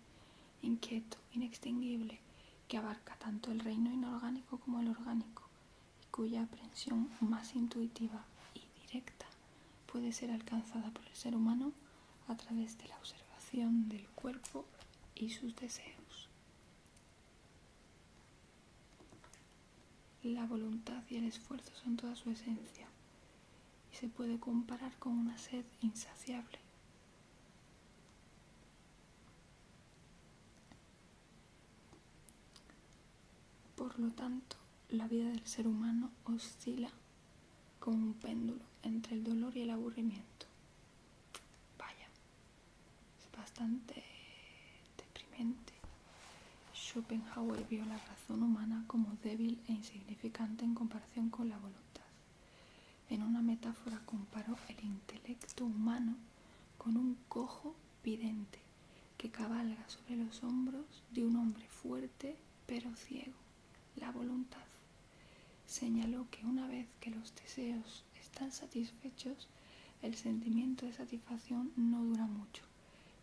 inquieto, inextinguible, que abarca tanto el reino inorgánico como el orgánico, y cuya aprehensión más intuitiva y directa puede ser alcanzada por el ser humano a través de la observación del cuerpo y sus deseos. La voluntad y el esfuerzo son toda su esencia, y se puede comparar con una sed insaciable. Por lo tanto, la vida del ser humano oscila como un péndulo entre el dolor y el aburrimiento. Vaya, es bastante deprimente. Schopenhauer vio la razón humana como débil e insignificante en comparación con la voluntad. En una metáfora comparó el intelecto humano con un cojo vidente que cabalga sobre los hombros de un hombre fuerte pero ciego, la voluntad. Señaló que una vez que los deseos están satisfechos, el sentimiento de satisfacción no dura mucho,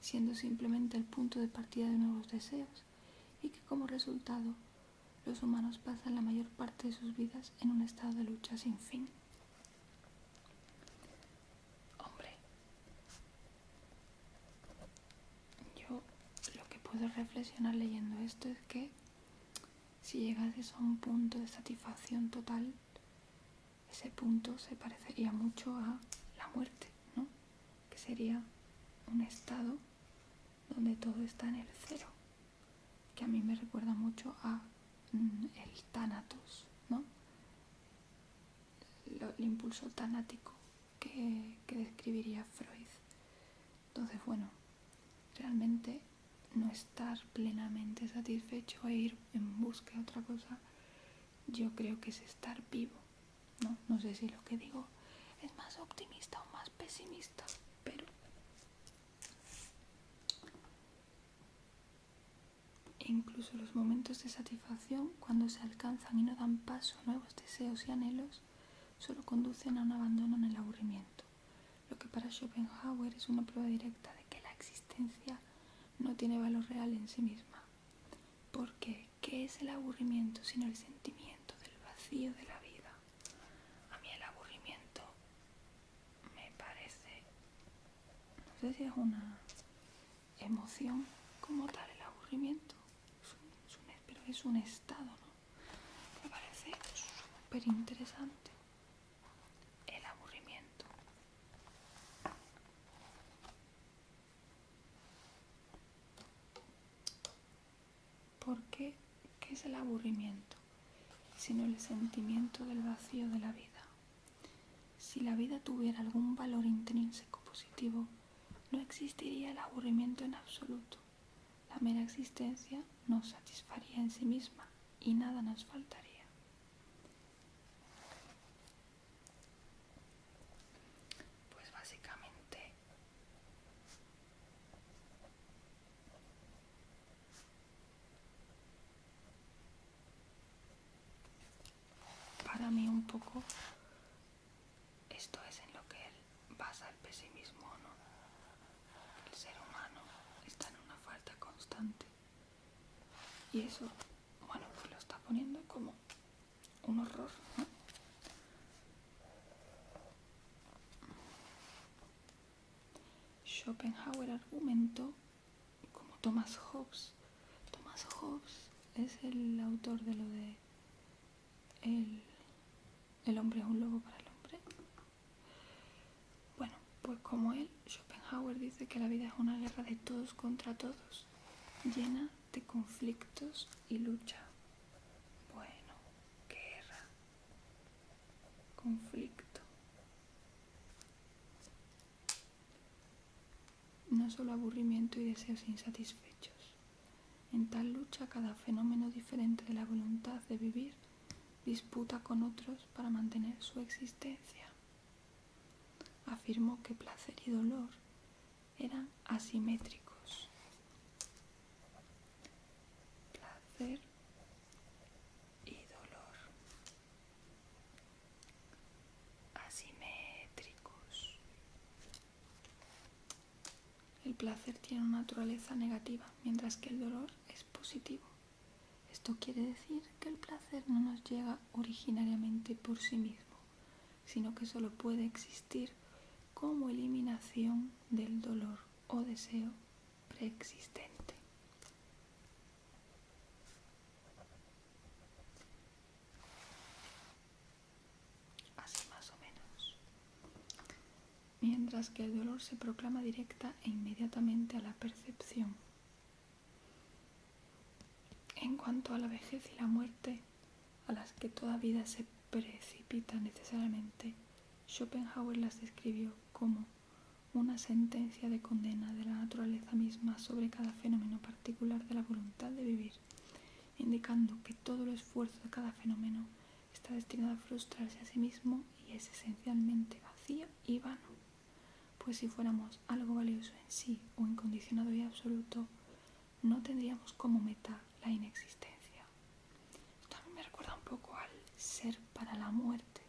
siendo simplemente el punto de partida de nuevos deseos, y que como resultado los humanos pasan la mayor parte de sus vidas en un estado de lucha sin fin. Hombre, yo lo que puedo reflexionar leyendo esto es que si llegases a un punto de satisfacción total, ese punto se parecería mucho a la muerte, ¿no? Que sería un estado donde todo está en el cero, que a mí me recuerda mucho a el tánatos, ¿no? El impulso tanático que describiría Freud. Entonces, bueno, realmente no estar plenamente satisfecho e ir en busca de otra cosa, yo creo que es estar vivo, ¿no? No sé si lo que digo es más optimista o más pesimista, pero incluso los momentos de satisfacción, cuando se alcanzan y no dan paso a nuevos deseos y anhelos, solo conducen a un abandono en el aburrimiento, lo que para Schopenhauer es una prueba directa de que la existencia no tiene valor real en sí misma. Porque, ¿qué es el aburrimiento sino el sentimiento del vacío de la vida? A mí el aburrimiento me parece, no sé si es una emoción como tal el aburrimiento, pero es un estado, ¿no? Me parece súper interesante el aburrimiento. Porque, ¿qué es el aburrimiento? Sino el sentimiento del vacío de la vida. Si la vida tuviera algún valor intrínseco positivo, no existiría el aburrimiento en absoluto. La mera existencia nos satisfaría en sí misma y nada nos faltaría. Pues básicamente para mí un poco esto es en lo que él basa el pesimismo, ¿no? El ser humano está en una falta constante y eso, bueno, pues lo está poniendo como un horror, ¿no? Schopenhauer argumentó como Thomas Hobbes. Thomas Hobbes es el autor de lo de el hombre es un lobo para el hombre. Bueno, pues como él, Schopenhauer dice que la vida es una guerra de todos contra todos, llena de conflictos y lucha. Bueno, guerra, conflicto. No solo aburrimiento y deseos insatisfechos. En tal lucha, cada fenómeno diferente de la voluntad de vivir disputa con otros para mantener su existencia. Afirmó que placer y dolor eran asimétricos. Placer y dolor. Asimétricos. El placer tiene una naturaleza negativa, mientras que el dolor es positivo. Esto quiere decir que el placer no nos llega originariamente por sí mismo, sino que solo puede existir como eliminación del dolor o deseo preexistente. Así más o menos. Mientras que el dolor se proclama directa e inmediatamente a la percepción. En cuanto a la vejez y la muerte, a las que toda vida se precipita necesariamente, Schopenhauer las describió como una sentencia de condena de la naturaleza misma sobre cada fenómeno particular de la voluntad de vivir, indicando que todo el esfuerzo de cada fenómeno está destinado a frustrarse a sí mismo y es esencialmente vacío y vano, pues si fuéramos algo valioso en sí o incondicionado y absoluto, no tendríamos como meta la inexistencia. Esto a mí me recuerda un poco al ser para la muerte,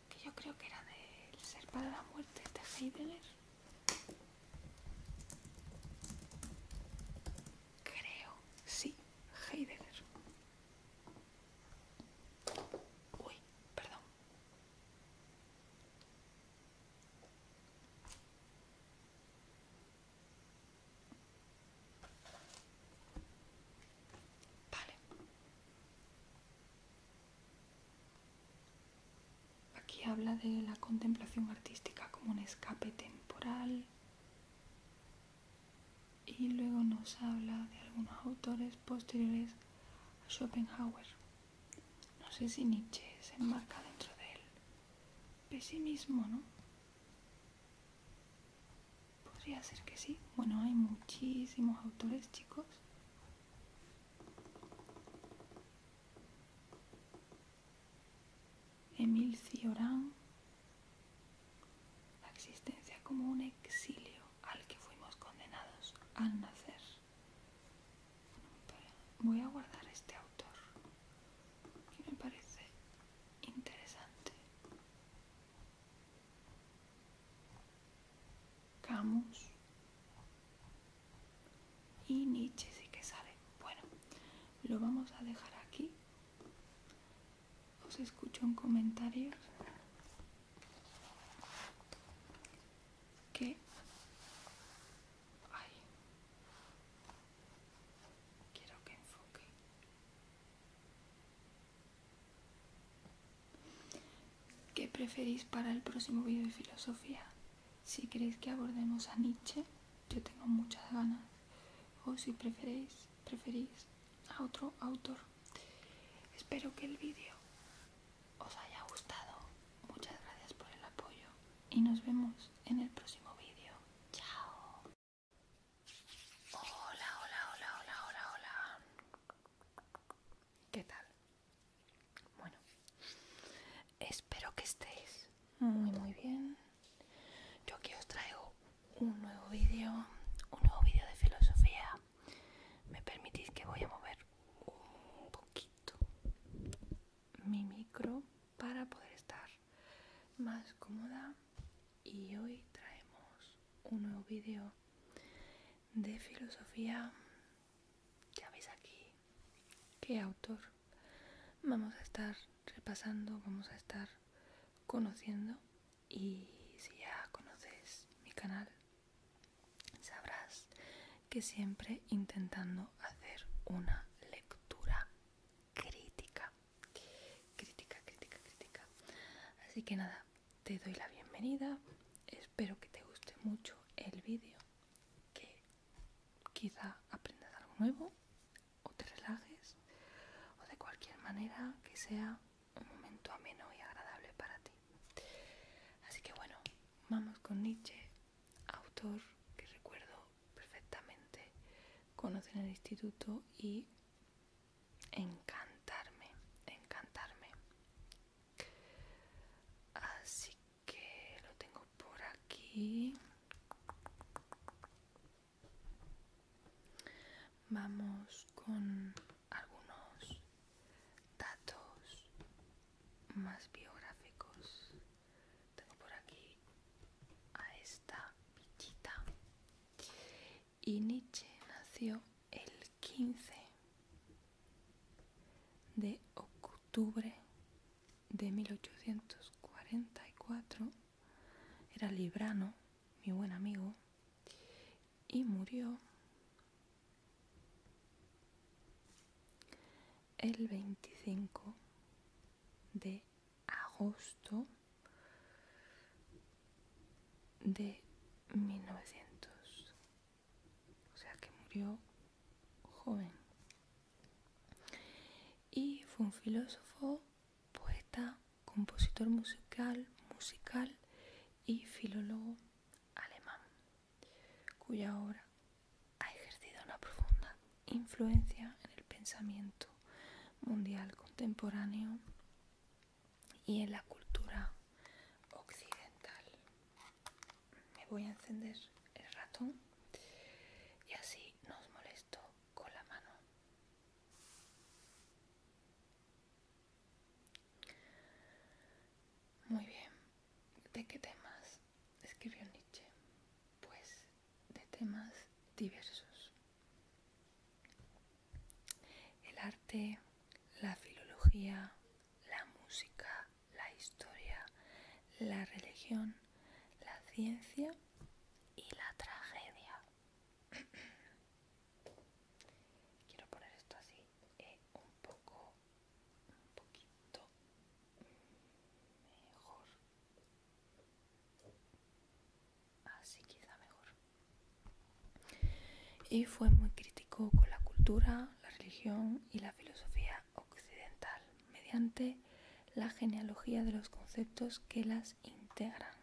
que yo creo que era del ser para la muerte de Heidegger. Creo, sí, Heidegger. Uy, perdón. Vale, Aquí habla de la contemplación artística como un escape temporal. Y luego nos habla de algunos autores posteriores a Schopenhauer. No sé si Nietzsche se enmarca dentro del pesimismo, ¿no? Podría ser que sí. Bueno, hay muchísimos autores, chicos. Émile Cioran, la existencia como un exilio al que fuimos condenados al nacer. Voy a guardar este autor, que me parece interesante. Camus y Nietzsche sí que sale. Bueno, lo vamos a dejar aquí. Os escucho en comentarios que... Ay, quiero que enfoque. ¿Qué preferís para el próximo vídeo de filosofía? Si queréis que abordemos a Nietzsche, yo tengo muchas ganas. O si preferís a otro autor. Espero que el vídeo os haya gustado. Muchas gracias por el apoyo y nos vemos en el próximo vídeo. Chao. Hola, hola, hola, hola, hola, hola. ¿Qué tal? Bueno, espero que estéis muy bien. Yo aquí os traigo un nuevo vídeo de filosofía. Me permitís que voy a mover un poquito mi micro para poder estar más cómoda. Y hoy traemos un nuevo vídeo de filosofía. Ya veis aquí qué autor vamos a estar repasando, vamos a estar conociendo. Y si ya conoces mi canal, sabrás que siempre intentando hacer una lectura crítica. Así que nada, te doy la bienvenida. Espero que te guste mucho el vídeo, que quizá aprendas algo nuevo o te relajes, o de cualquier manera que sea un momento ameno y agradable para ti. Así que bueno, vamos con Nietzsche, autor que recuerdo perfectamente conocer en el instituto y encantarme. Así que lo tengo por aquí. Vamos con algunos datos más biográficos. Tengo por aquí a esta bichita. Y Nietzsche nació el 15 de octubre de 1844. Era librano, mi buen amigo, y murió el 25 de agosto de 1900. O sea que murió joven. Y fue un filósofo, poeta, compositor musical y filólogo alemán, cuya obra ha ejercido una profunda influencia en el pensamiento mundial contemporáneo y en la cultura occidental. Me voy a encender el ratón y así no os molesto con la mano. Muy bien, ¿de qué temas escribió Nietzsche? Pues de temas diversos. El arte, la filología, la música, la historia, la religión, la ciencia y la tragedia. Quiero poner esto así, un poquito mejor. y fue muy crítico con la cultura, la religión y la filosofía occidental, mediante la genealogía de los conceptos que las integran,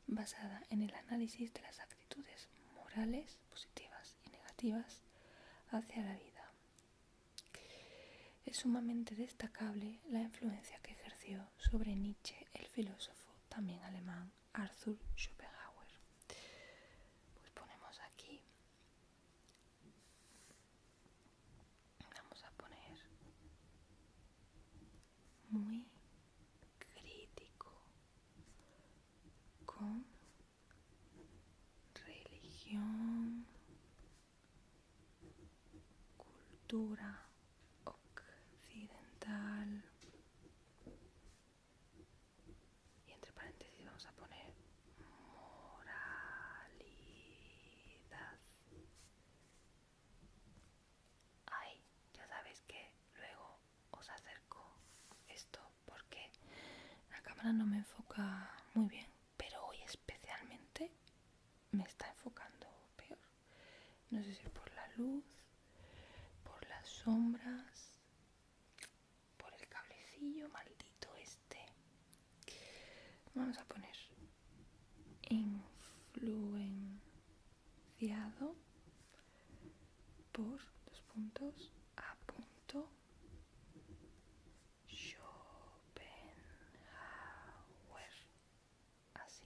basada en el análisis de las actitudes morales positivas y negativas hacia la vida. Es sumamente destacable la influencia que ejerció sobre Nietzsche el filósofo también alemán Arthur Schopenhauer. Pues ponemos aquí, vamos a poner muy crítico con religión, cultura occidental, y entre paréntesis vamos a poner moralidad. Ay, ya sabéis que luego os acerco esto porque la cámara no me enfoca muy bien, pero hoy especialmente me está enfocando peor. No sé si es por la luz, por las sombras, por el cablecillo maldito este. Vamos a poner influenciado por a punto Schopenhauer, así,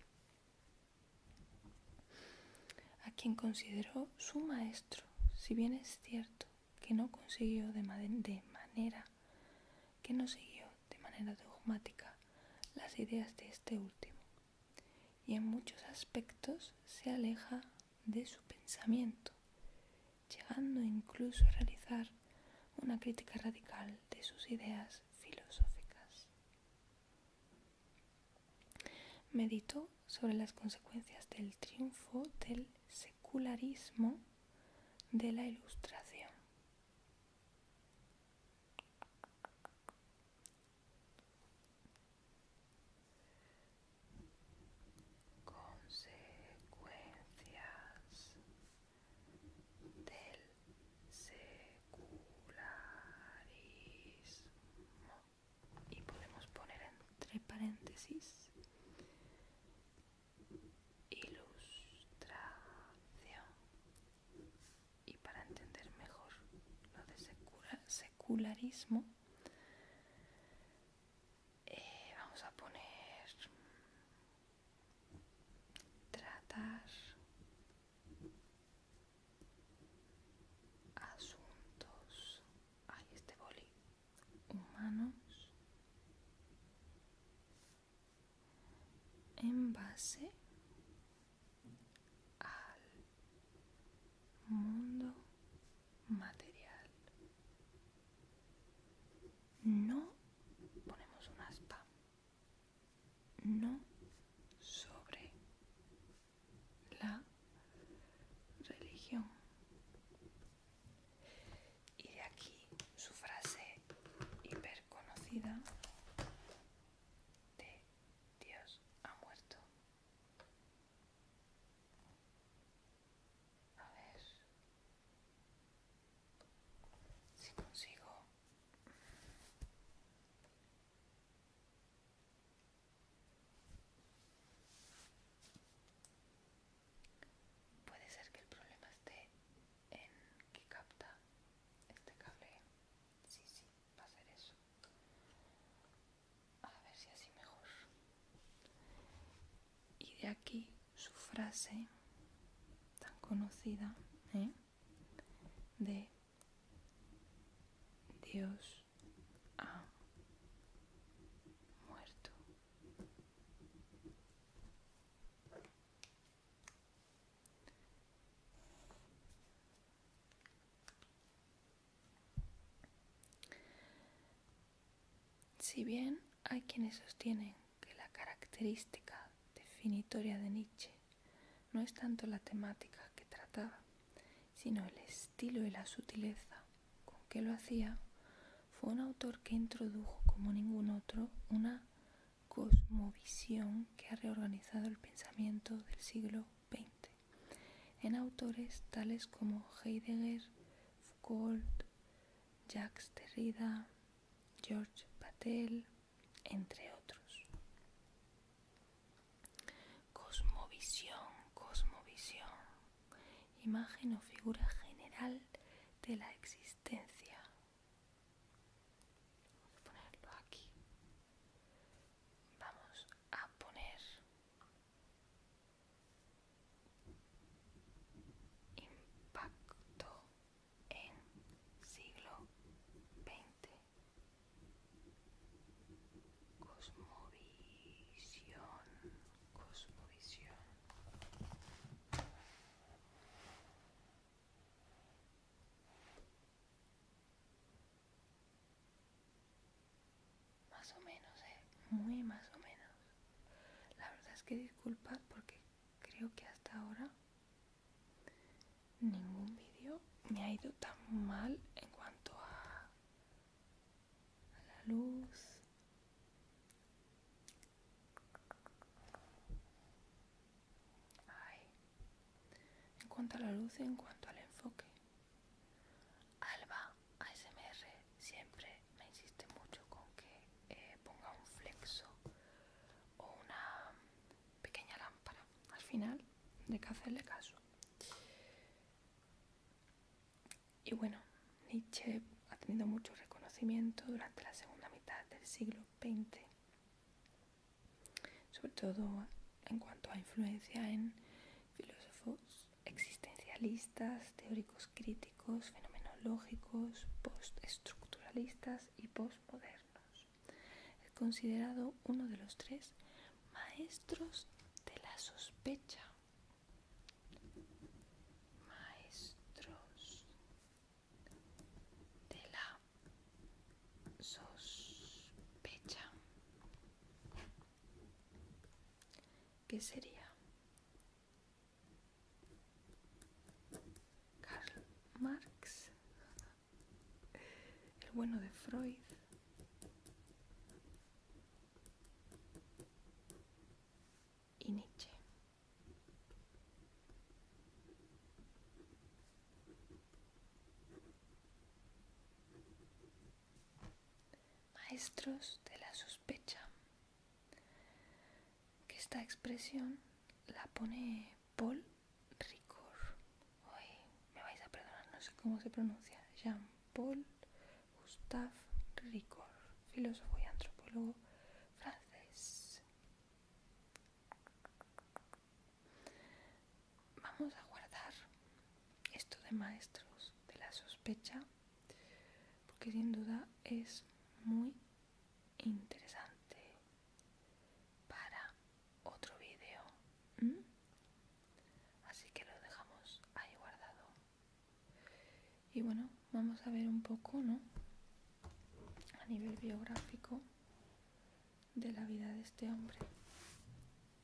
a quien consideró su maestro, si bien es cierto que no siguió de manera dogmática las ideas de este último, y en muchos aspectos se aleja de su pensamiento, llegando incluso a realizar una crítica radical de sus ideas filosóficas. Meditó sobre las consecuencias del triunfo del secularismo de la Ilustración. Consecuencias del secularismo. Y podemos poner entre paréntesis Ilustración. Y para entender mejor lo de secularismo, vamos a poner tratar asuntos, este boli, humanos en base al mundo material. No, ponemos un aspa, no sobre la religión. Y de aquí su frase hiper conocida de Dios ha muerto. A ver si consigo. Puede ser que el problema esté en que capta este cable. Sí, va a ser eso. A ver si así mejor. Y de aquí su frase tan conocida, de Dios ha muerto. Si bien hay quienes sostienen que la característica definitoria de Nietzsche no es tanto la temática que trataba, sino el estilo y la sutileza con que lo hacía, fue un autor que introdujo como ningún otro una cosmovisión que ha reorganizado el pensamiento del siglo XX, en autores tales como Heidegger, Foucault, Jacques Derrida, George Patel, entre otros. Cosmovisión, cosmovisión, imagen o figura general de la existencia. Vamos a ponerlo aquí. Vamos a poner impacto en siglo XX. Cosmovisión, cosmovisión. Más o menos, muy más o menos. La verdad es que disculpad porque creo que hasta ahora ningún vídeo me ha ido tan mal en cuanto a la luz. Ay. En cuanto a la luz y en cuanto al enfoque. Alba ASMR siempre me insiste mucho con que ponga un flexo o una pequeña lámpara al final de que hacerle caso. Y bueno, Nietzsche ha tenido mucho reconocimiento durante la segunda mitad del siglo XX, sobre todo en cuanto a influencia en filósofos existencialistas, teóricos críticos, fenomenológicos, postestructuralistas y postmodernos. Es considerado uno de los 3 maestros de la sospecha. Maestros de la sospecha. ¿Qué sería? Karl Marx, el bueno de Freud, y Nietzsche. Maestros de la sospecha. Que esta expresión la pone Paul Ricoeur. Hoy me vais a perdonar, no sé cómo se pronuncia. Jean-Paul Gustave Ricoeur, filósofo y antropólogo francés. Vamos a guardar esto de maestros de la sospecha porque sin duda es muy interesante para otro vídeo. Así que lo dejamos ahí guardado. Y bueno, vamos a ver un poco, ¿no?, a nivel biográfico de la vida de este hombre.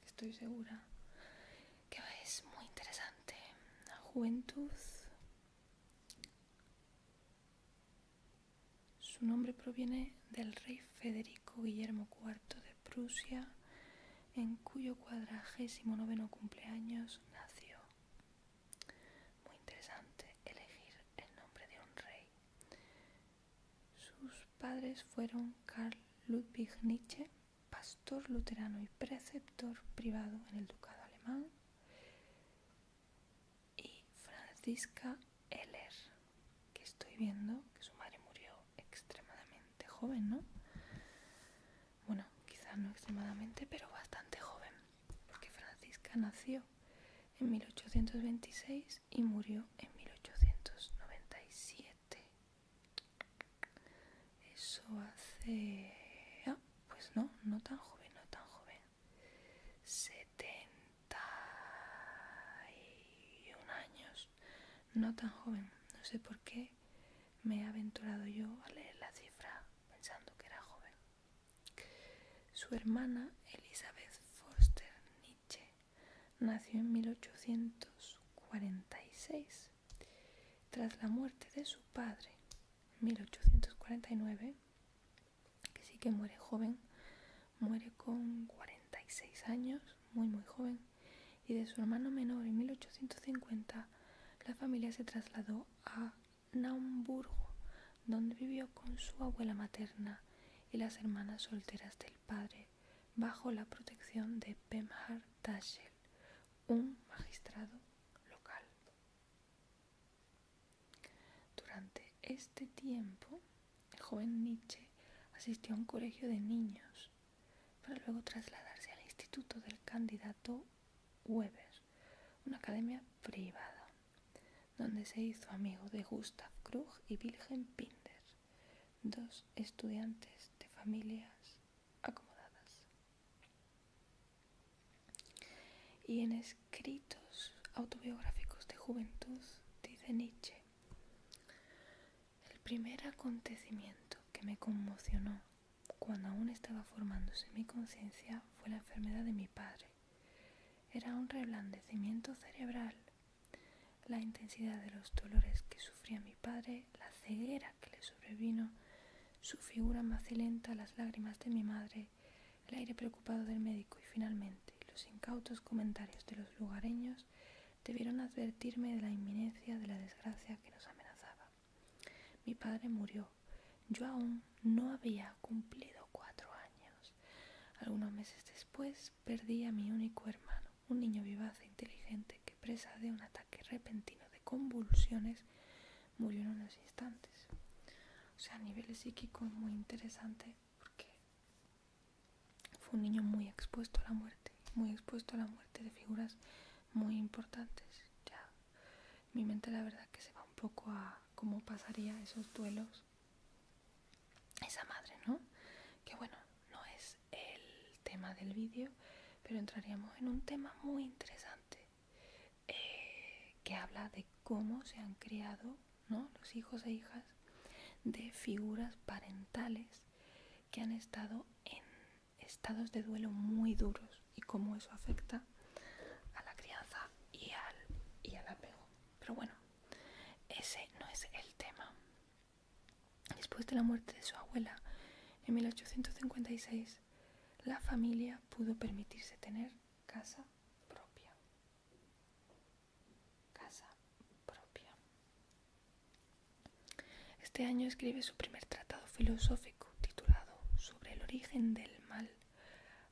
Estoy segura que es muy interesante. La juventud. Su nombre proviene del rey Federico Guillermo IV de Prusia, en cuyo 49º cumpleaños nació. Muy interesante elegir el nombre de un rey. Sus padres fueron Karl Ludwig Nietzsche, pastor luterano y preceptor privado en el ducado alemán, y Franziska Eller, que estoy viendo que su madre murió extremadamente joven, ¿no? Bueno, quizás no extremadamente, pero bastante joven, porque Franziska nació en 1826 y murió en 1897. Eso hace... pues no tan joven, 71 años, no tan joven. No sé por qué me he aventurado yo a leer la cifra pensando que era joven. Su hermana Elizabeth Foster Nietzsche nació en 1846. Tras la muerte de su padre en 1849, que sí que muere joven, muere con 46 años, muy joven, y de su hermano menor en 1850, la familia se trasladó a Naumburgo, donde vivió con su abuela materna y las hermanas solteras del padre, bajo la protección de Bernhard Daschel, un magistrado local. Durante este tiempo, el joven Nietzsche asistió a un colegio de niños para luego trasladarse al Instituto del Candidato Weber, una academia privada, donde se hizo amigo de Gustav Krug y Wilhelm Pinder, dos estudiantes de familias acomodadas. Y en escritos autobiográficos de juventud dice Nietzsche: el primer acontecimiento que me conmocionó cuando aún estaba formándose mi conciencia fue la enfermedad de mi padre. Era un reblandecimiento cerebral, la intensidad de los dolores que sufría mi padre, la ceguera que le sobrevino, su figura macilenta, las lágrimas de mi madre, el aire preocupado del médico y finalmente los incautos comentarios de los lugareños debieron advertirme de la inminencia de la desgracia que nos amenazaba. Mi padre murió. Yo aún no había cumplido 4 años. Algunos meses después perdí a mi único hermano, un niño vivaz e inteligente que, presa de un ataque repentino de convulsiones, murió en unos instantes. O sea, a nivel psíquico muy interesante, porque fue un niño muy expuesto a la muerte de figuras muy importantes. Ya mi mente la verdad que se va un poco a cómo pasaría esos duelos esa madre, ¿no? Que bueno, no es el tema del vídeo, pero entraríamos en un tema muy interesante que habla de cómo se han criado, ¿no?, los hijos e hijas de figuras parentales que han estado en estados de duelo muy duros y cómo eso afecta a la crianza y al apego. Pero bueno, ese no es el tema. Después de la muerte de su abuela en 1856, la familia pudo permitirse tener casa propia. Este año escribe su primer tratado filosófico titulado Sobre el origen del mal,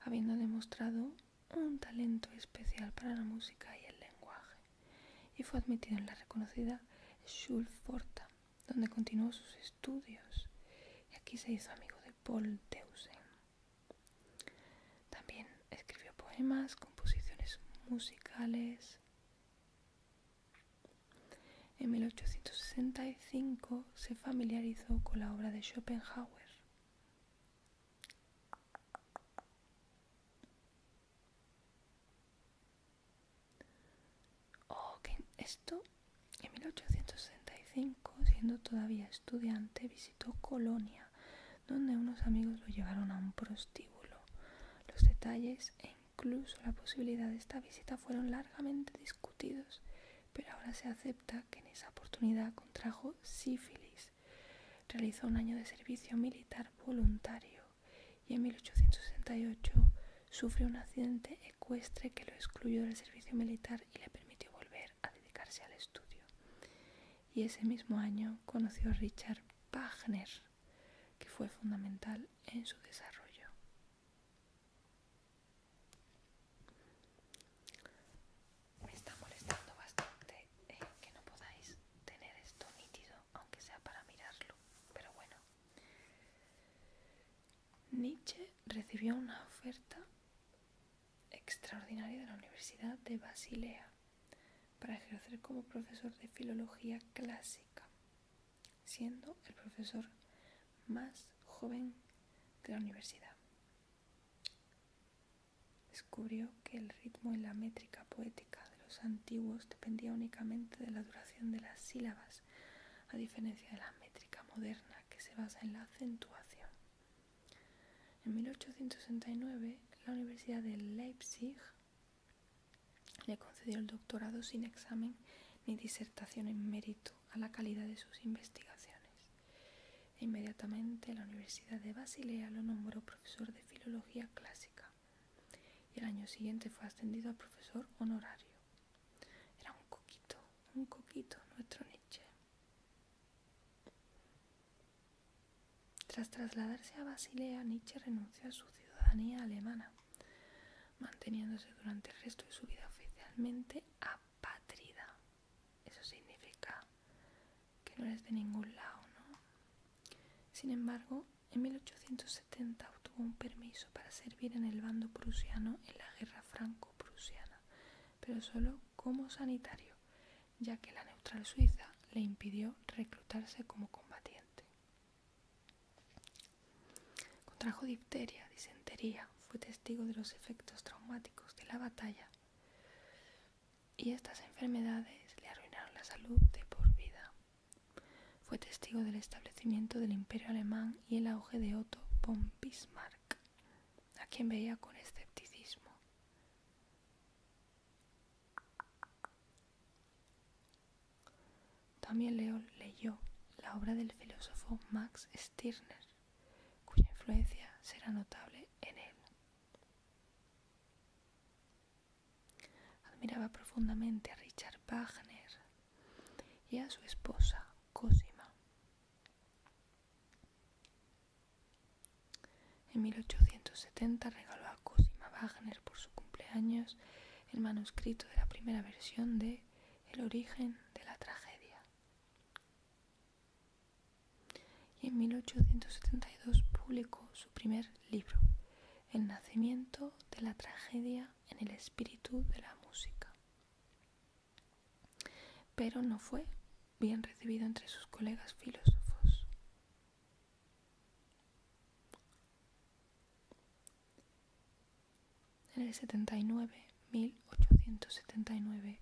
habiendo demostrado un talento especial para la música y el lenguaje, y fue admitido en la reconocida Schulforta, donde continuó sus estudios, y aquí se hizo amigo de Paul Deussen. También escribió poemas, composiciones musicales. En 1865 se familiarizó con la obra de Schopenhauer. Esto, en 1865, siendo todavía estudiante, visitó Colonia, donde unos amigos lo llevaron a un prostíbulo. Los detalles e incluso la posibilidad de esta visita fueron largamente discutidos, pero ahora se acepta que en esa oportunidad contrajo sífilis. Realizó un año de servicio militar voluntario y en 1868 sufrió un accidente ecuestre que lo excluyó del servicio militar y le permitió volver a dedicarse al estudio. Y ese mismo año conoció a Richard Wagner, que fue fundamental en su desarrollo. Me está molestando bastante que no podáis tener esto nítido, aunque sea para mirarlo, pero bueno. Nietzsche recibió una oferta extraordinaria de la Universidad de Basilea para ejercer como profesor de filología clásica, siendo el profesor más joven de la universidad. Descubrió que el ritmo y la métrica poética de los antiguos dependía únicamente de la duración de las sílabas, a diferencia de la métrica moderna que se basa en la acentuación. En 1869, la Universidad de Leipzig le concedió el doctorado sin examen ni disertación en mérito a la calidad de sus investigaciones. E inmediatamente la Universidad de Basilea lo nombró profesor de filología clásica. y el año siguiente fue ascendido a profesor honorario. Era un coquito nuestro Nietzsche. Tras trasladarse a Basilea, Nietzsche renunció a su ciudadanía alemana, manteniéndose durante el resto de su vida oficialmente apátrida. Eso significa que no eres de ningún lado, ¿no? Sin embargo, en 1870 obtuvo un permiso para servir en el bando prusiano en la guerra franco-prusiana, pero solo como sanitario, ya que la neutral Suiza le impidió reclutarse como combatiente. Contrajo difteria, disentería, fue testigo de los efectos traumáticos de la batalla, y estas enfermedades le arruinaron la salud de por vida. Fue testigo del establecimiento del Imperio Alemán y el auge de Otto von Bismarck, a quien veía con escepticismo. También leyó la obra del filósofo Max Stirner, cuya influencia será notable en él. Admiraba profundamente a Richard Wagner y a su esposa Cosima. En 1870 regaló a Cosima Wagner por su cumpleaños el manuscrito de la primera versión de El origen de la tragedia. Y en 1872 publicó su primer libro, El nacimiento de la tragedia en el espíritu de la música. Pero no fue bien recibido entre sus colegas filósofos. En el 1879,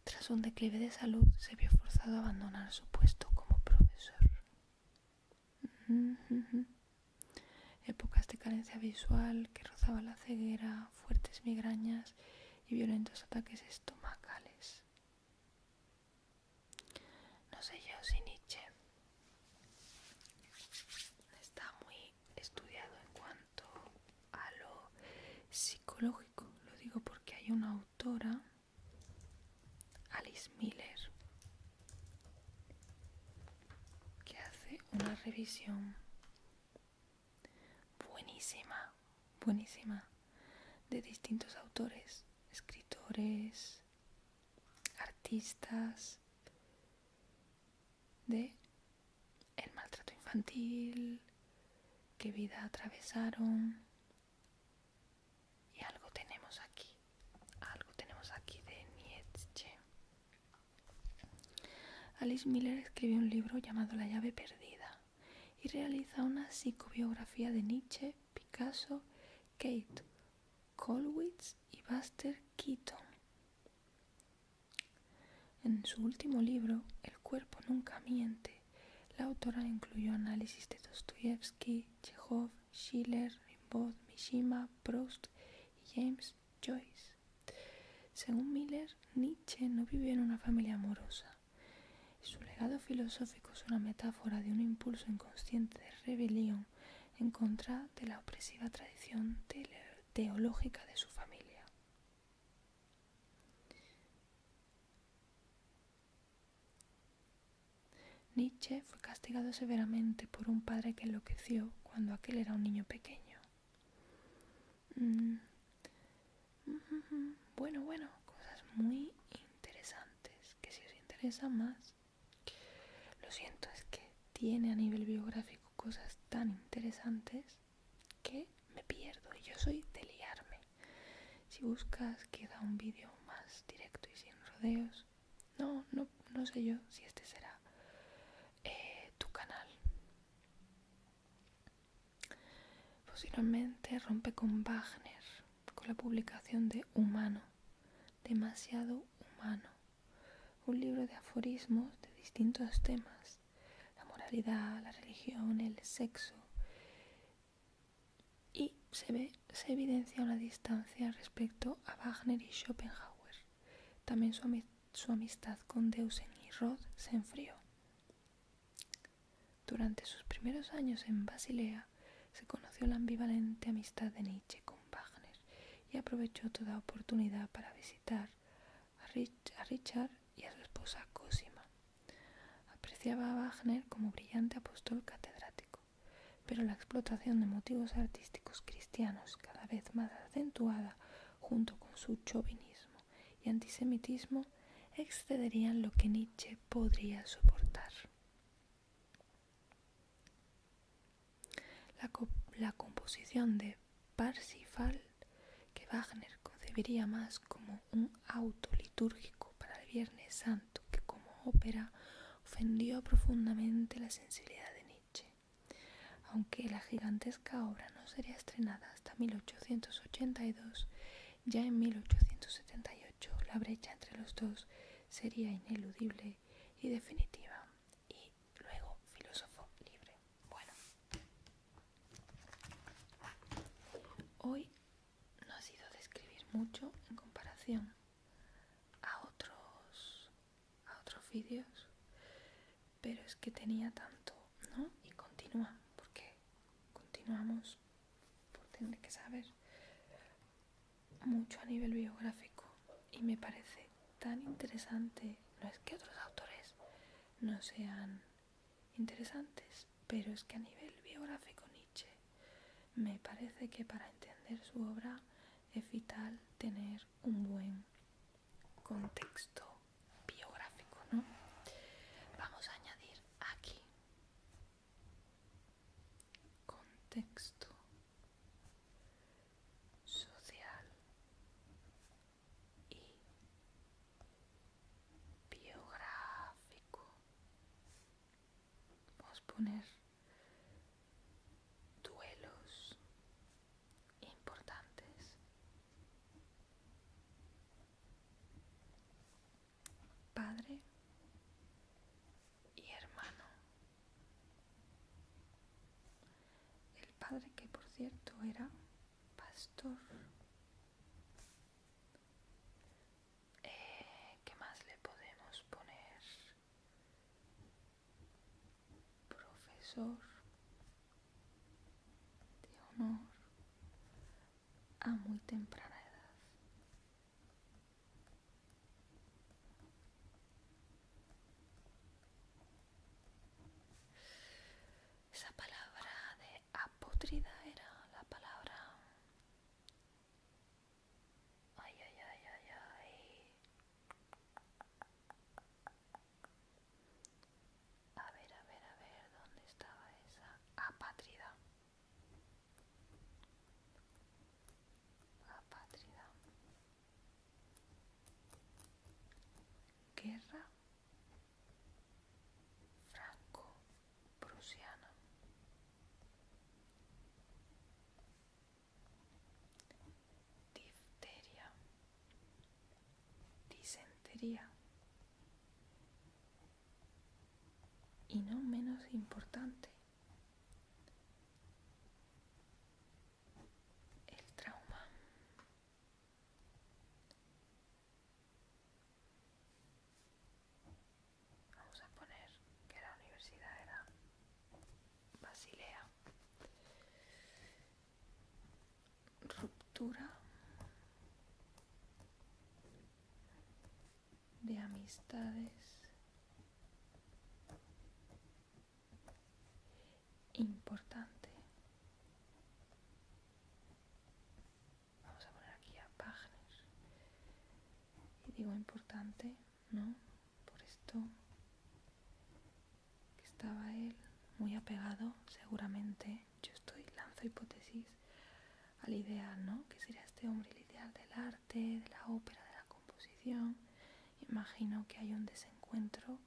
tras un declive de salud, se vio forzado a abandonar su puesto como profesor. Épocas de carencia visual que rozaba la ceguera, fuertes migrañas y violentos ataques estomacales. No sé yo si Nietzsche está muy estudiado en cuanto a lo psicológico. Lo digo porque hay una autora, Alice Miller, que hace una revisión buenísima de distintos autores, escritores, artistas, de el maltrato infantil, qué vida atravesaron, y algo tenemos aquí de Nietzsche. Alice Miller escribió un libro llamado La llave perdida y realiza una psicobiografía de Nietzsche, Picasso, Kate Kollwitz y Buster Keaton. En su último libro, El cuerpo nunca miente, la autora incluyó análisis de Dostoyevsky, Chekhov, Schiller, Rimbaud, Mishima, Proust y James Joyce. Según Miller, Nietzsche no vivió en una familia amorosa. Su legado filosófico es una metáfora de un impulso inconsciente de rebelión en contra de la opresiva tradición teológica de su familia. Nietzsche fue castigado severamente por un padre que enloqueció cuando aquel era un niño pequeño. Bueno, cosas muy interesantes, que si os interesa más, lo siento, es que tiene a nivel biográfico cosas tan interesantes que me pierdo y yo soy de liarme. Si buscas queda un vídeo más directo y sin rodeos. No sé yo si este será tu canal. Posiblemente rompe con Wagner, con la publicación de Humano, demasiado humano, un libro de aforismos de distintos temas: la moralidad, la religión, el sexo, y se evidencia una distancia respecto a Wagner y Schopenhauer. También su amistad con Deussen y Roth se enfrió. Durante sus primeros años en Basilea se conoció la ambivalente amistad de Nietzsche con Wagner y aprovechó toda oportunidad para visitar a Richard y a su esposa Cosima. Apreciaba a Wagner como brillante apóstol catedrático, pero la explotación de motivos artísticos cristianos cada vez más acentuada junto con su chauvinismo y antisemitismo excederían lo que Nietzsche podría soportar. La composición de Parsifal, que Wagner concebiría más como un auto litúrgico para el Viernes Santo que como ópera, ofendió profundamente la sensibilidad de Nietzsche. Aunque la gigantesca obra no sería estrenada hasta 1882, ya en 1878 la brecha entre los dos sería ineludible y definitiva. Y luego filósofo libre. Bueno, hoy no ha sido de escribir mucho en comparación a otros vídeos, pero es que tenía tanto, ¿no? Y continúa, porque continuamos por tener que saber mucho a nivel biográfico, y me parece tan interesante. No es que otros autores no sean interesantes, pero es que a nivel biográfico Nietzsche me parece que para entender su obra es vital tener un buen contexto biográfico, ¿no? Vamos a añadir aquí contexto social y biográfico. Vamos a poner duelos importantes. Padre y hermano. El padre, que por cierto era pastor. ¿Qué más le podemos poner? Profesor de honor a muy temprana edad. Esa palabra de apótrida era la palabra... Ay, ay, ay, ay, ay. A ver, ¿dónde estaba esa? Apátrida. Apátrida. Guerra franco-prusiana. Difteria. Disentería. Y no menos importante, el trauma. Vamos a poner que la universidad era Basilea. Ruptura de amistades importante. Vamos a poner aquí a Wagner. Y digo importante, ¿no? Por esto que estaba él muy apegado, seguramente, lanzo hipótesis, al ideal, ¿no? Que sería este hombre el ideal del arte, de la ópera, de la composición. Imagino que hay un desencuentro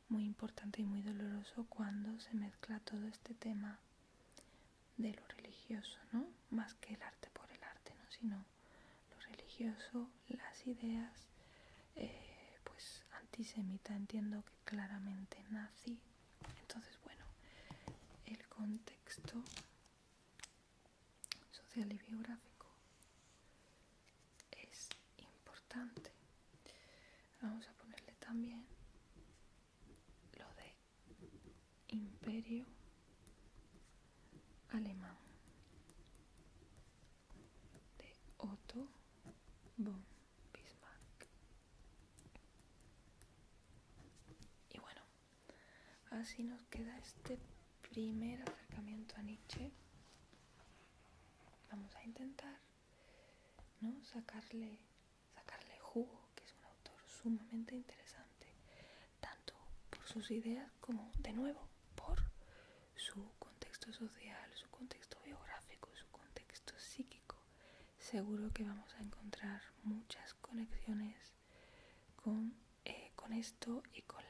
muy importante y muy doloroso cuando se mezcla todo este tema de lo religioso, ¿no? Más que el arte por el arte, ¿no? Sino lo religioso, las ideas, pues antisemita, entiendo que claramente nazi. Entonces, bueno, el contexto social y biográfico es importante. Vamos a ponerle también lo de imperio alemán, de así nos queda este primer acercamiento a Nietzsche. Vamos a intentar, ¿no?, sacarle jugo, que es un autor sumamente interesante, tanto por sus ideas como, de nuevo, por su contexto social, su contexto biográfico, su contexto psíquico. Seguro que vamos a encontrar muchas conexiones con esto y con